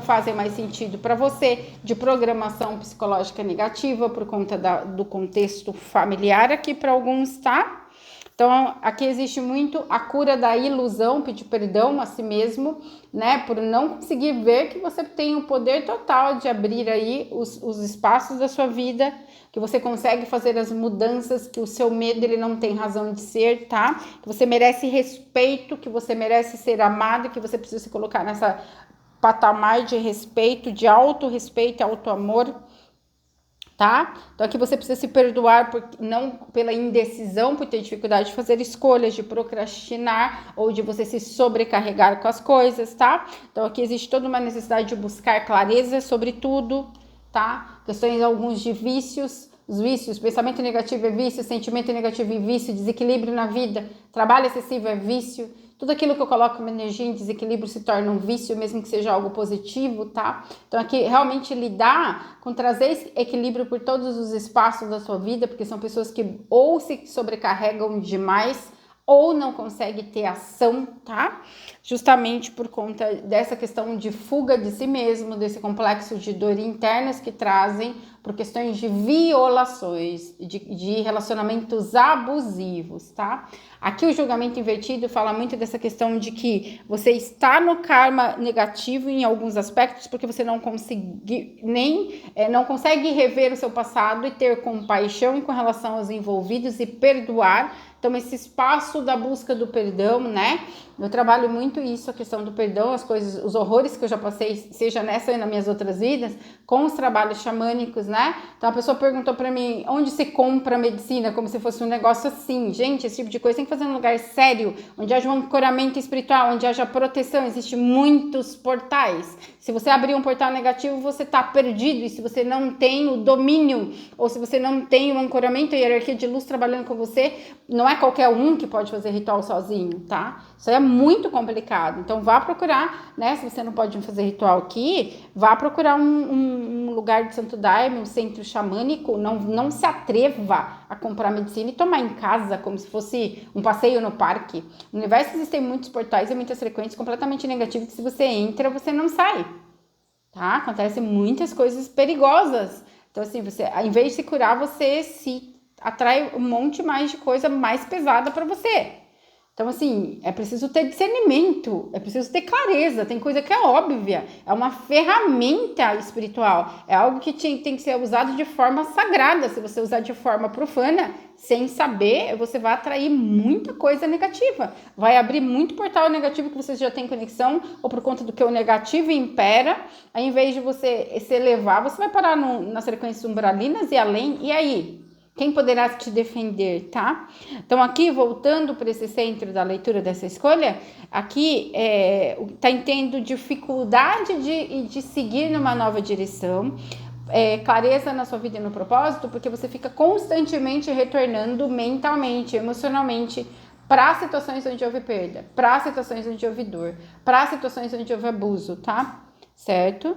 fazem mais sentido para você, de programação psicológica negativa por conta do contexto familiar aqui para alguns, tá? Então, aqui existe muito a cura da ilusão, pedir perdão a si mesmo, né? Por não conseguir ver que você tem o poder total de abrir aí os espaços da sua vida, que você consegue fazer as mudanças, que o seu medo ele não tem razão de ser, tá? Que você merece respeito, que você merece ser amado, que você precisa se colocar nessa patamar de respeito, de autorrespeito e autoamor, tá? Então aqui você precisa se perdoar não pela indecisão, por ter dificuldade de fazer escolhas, de procrastinar ou de você se sobrecarregar com as coisas, tá? Então aqui existe toda uma necessidade de buscar clareza sobre tudo, tá? Questões alguns de vícios, os vícios, pensamento negativo é vício, sentimento negativo é vício, desequilíbrio na vida, trabalho excessivo é vício, tudo aquilo que eu coloco uma energia em desequilíbrio se torna um vício, mesmo que seja algo positivo, tá? Então aqui realmente lidar com trazer equilíbrio por todos os espaços da sua vida, porque são pessoas que ou se sobrecarregam demais ou não conseguem ter ação, tá? Justamente por conta dessa questão de fuga de si mesmo, desse complexo de dor internas que trazem por questões de violações, de relacionamentos abusivos, tá? Aqui o julgamento invertido fala muito dessa questão de que você está no karma negativo em alguns aspectos porque você não consegue rever o seu passado e ter compaixão com relação aos envolvidos e perdoar. Então, esse espaço da busca do perdão, né? Eu trabalho muito isso, a questão do perdão, as coisas, os horrores que eu já passei, seja nessa e nas minhas outras vidas, com os trabalhos xamânicos, né? Então, a pessoa perguntou pra mim, onde se compra medicina? Como se fosse um negócio assim. Gente, esse tipo de coisa tem que fazer num lugar sério, onde haja um ancoramento espiritual, onde haja proteção. Existem muitos portais. Se você abrir um portal negativo, você tá perdido. E se você não tem o domínio, ou se você não tem o ancoramento e a hierarquia de luz trabalhando com você, não é qualquer um que pode fazer ritual sozinho, tá? Isso aí é muito complicado. Então, vá procurar, né? Se você não pode fazer ritual aqui, vá procurar um lugar de santo daime, um centro xamânico. Não se atreva a comprar medicina e tomar em casa, como se fosse um passeio no parque. No universo existem muitos portais e muitas frequências completamente negativas que se você entra, você não sai, tá? Acontecem muitas coisas perigosas. Então, assim, você, ao invés de se curar, você se atrai um monte mais de coisa mais pesada para você, Então, assim, é preciso ter discernimento, é preciso ter clareza. Tem coisa que é óbvia, é uma ferramenta espiritual, é algo que tem que ser usado de forma sagrada. Se você usar de forma profana, sem saber, você vai atrair muita coisa negativa. Vai abrir muito portal negativo que você já tem conexão, ou por conta do que o negativo impera. Ao invés de você se elevar, você vai parar nas frequências umbralinas e além. E aí? Quem poderá te defender, tá? Então, aqui, voltando para esse centro da leitura dessa escolha, aqui tá tendo dificuldade de seguir numa nova direção, clareza na sua vida e no propósito, porque você fica constantemente retornando mentalmente, emocionalmente, para situações onde houve perda, para situações onde houve dor, para situações onde houve abuso, tá? Certo?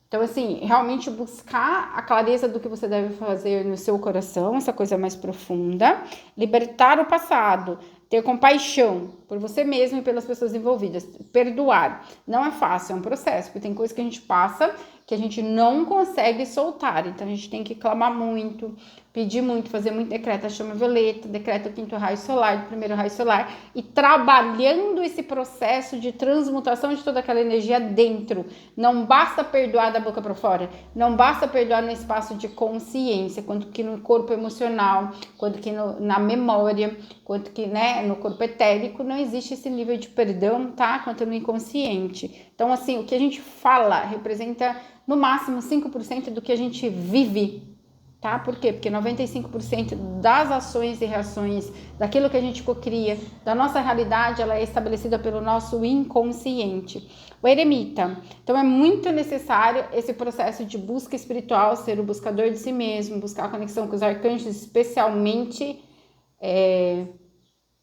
Então, assim, realmente buscar a clareza do que você deve fazer no seu coração, essa coisa mais profunda, libertar o passado, ter compaixão por você mesmo e pelas pessoas envolvidas, perdoar. Não é fácil, é um processo, porque tem coisa que a gente passa que a gente não consegue soltar, então a gente tem que clamar muito, pedir muito, fazer muito decreto, a chama violeta, decreto o 5º raio solar, o 1º raio solar, e trabalhando esse processo de transmutação de toda aquela energia dentro. Não basta perdoar da boca para fora, não basta perdoar no espaço de consciência, quanto que no corpo emocional, quanto que na memória, quanto que, né, no corpo etérico, não existe esse nível de perdão, tá? Quanto no inconsciente. Então, assim, o que a gente fala representa no máximo 5% do que a gente vive, tá? Por quê? Porque 95% das ações e reações, daquilo que a gente cocria, da nossa realidade, ela é estabelecida pelo nosso inconsciente. O eremita. Então, é muito necessário esse processo de busca espiritual, ser o buscador de si mesmo, buscar a conexão com os arcanjos, especialmente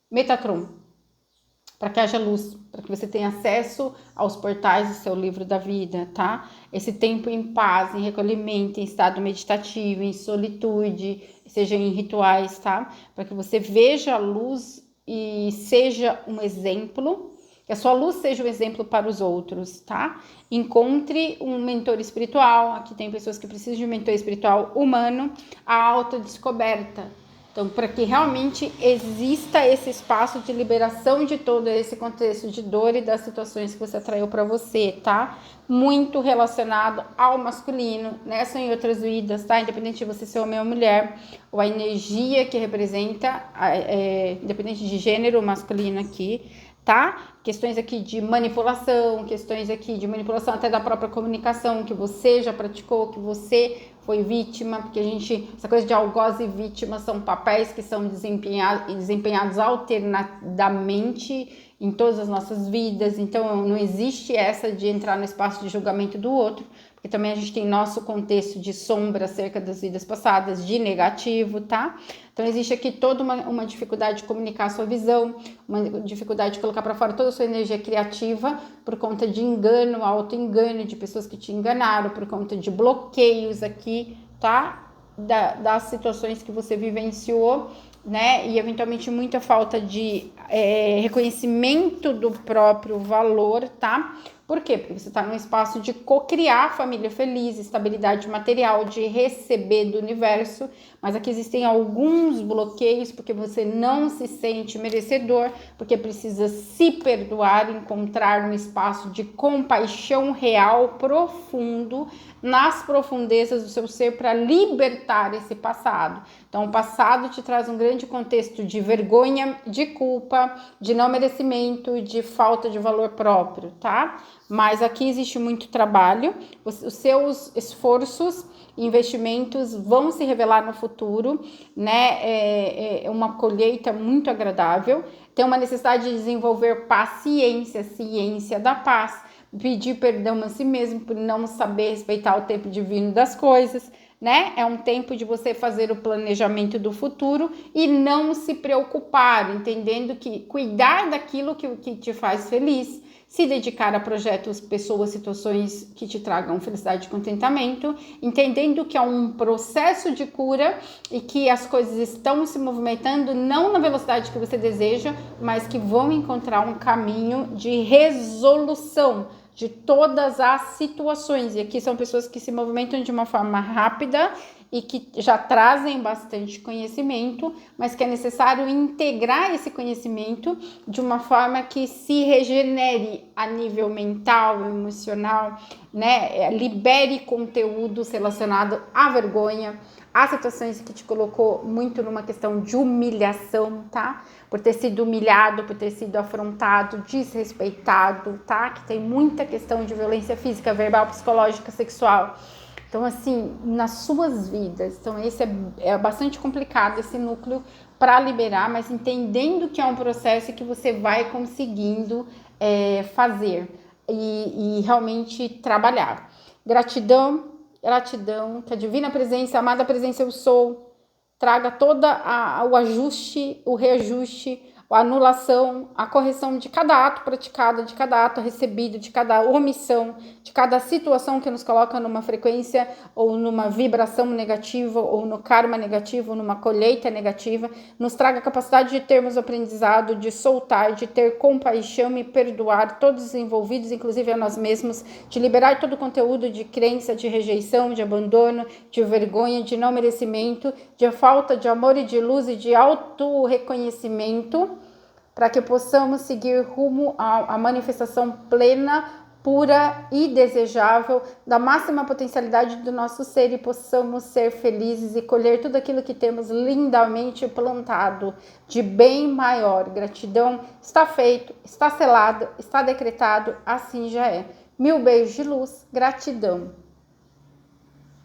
Metatron, para que haja luz, para que você tenha acesso aos portais do seu livro da vida, tá? Esse tempo em paz, em recolhimento, em estado meditativo, em solitude, seja em rituais, tá? Para que você veja a luz e seja um exemplo, que a sua luz seja um exemplo para os outros, tá? Encontre um mentor espiritual, aqui tem pessoas que precisam de um mentor espiritual humano, a autodescoberta. Então, para que realmente exista esse espaço de liberação de todo esse contexto de dor e das situações que você atraiu para você, tá? Muito relacionado ao masculino, nessa e outras vidas, tá? Independente de você ser homem ou mulher, ou a energia que representa, independente de gênero masculino aqui, tá? Questões aqui de manipulação, questões aqui de manipulação até da própria comunicação que você já praticou, que você foi vítima, porque essa coisa de algoz e vítima são papéis que são desempenhados alternadamente em todas as nossas vidas, então não existe essa de entrar no espaço de julgamento do outro, porque também a gente tem nosso contexto de sombra acerca das vidas passadas, de negativo, tá? Então existe aqui toda uma dificuldade de comunicar a sua visão, uma dificuldade de colocar para fora toda a sua energia criativa por conta de engano, auto-engano, de pessoas que te enganaram, por conta de bloqueios aqui, tá? Das situações que você vivenciou, né? E eventualmente muita falta de reconhecimento do próprio valor, tá? Por quê? Porque você está num espaço de co-criar família feliz, estabilidade material, de receber do universo, mas aqui existem alguns bloqueios porque você não se sente merecedor, porque precisa se perdoar, encontrar um espaço de compaixão real, profundo, nas profundezas do seu ser para libertar esse passado. Então, o passado te traz um grande contexto de vergonha, de culpa, de não merecimento, de falta de valor próprio, tá? Mas aqui existe muito trabalho, os seus esforços e investimentos vão se revelar no futuro, né? É uma colheita muito agradável. Tem uma necessidade de desenvolver paciência, ciência da paz, pedir perdão a si mesmo por não saber respeitar o tempo divino das coisas, né? É um tempo de você fazer o planejamento do futuro e não se preocupar, entendendo que cuidar daquilo que te faz feliz, se dedicar a projetos, pessoas, situações que te tragam felicidade e contentamento, entendendo que é um processo de cura e que as coisas estão se movimentando não na velocidade que você deseja, mas que vão encontrar um caminho de resolução de todas as situações. E aqui são pessoas que se movimentam de uma forma rápida e que já trazem bastante conhecimento, mas que é necessário integrar esse conhecimento de uma forma que se regenere a nível mental, emocional, né? Libere conteúdos relacionados à vergonha, há situações que te colocou muito numa questão de humilhação, tá? Por ter sido humilhado, por ter sido afrontado, desrespeitado, tá? Que tem muita questão de violência física, verbal, psicológica, sexual. Então, assim, nas suas vidas. Então, esse é bastante complicado, esse núcleo para liberar, mas entendendo que é um processo que você vai conseguindo fazer e realmente trabalhar. Gratidão, que a divina presença, a amada presença eu sou, traga toda o ajuste, o reajuste, a anulação, a correção de cada ato praticado, de cada ato recebido, de cada omissão, de cada situação que nos coloca numa frequência ou numa vibração negativa, ou no karma negativo, ou numa colheita negativa, nos traga a capacidade de termos aprendizado, de soltar, de ter compaixão e perdoar todos os envolvidos, inclusive a nós mesmos, de liberar todo o conteúdo de crença, de rejeição, de abandono, de vergonha, de não merecimento, de falta de amor e de luz e de auto-reconhecimento, para que possamos seguir rumo à manifestação plena, pura e desejável da máxima potencialidade do nosso ser e possamos ser felizes e colher tudo aquilo que temos lindamente plantado de bem maior. Gratidão, está feito, está selado, está decretado, assim já é. Mil beijos de luz, gratidão.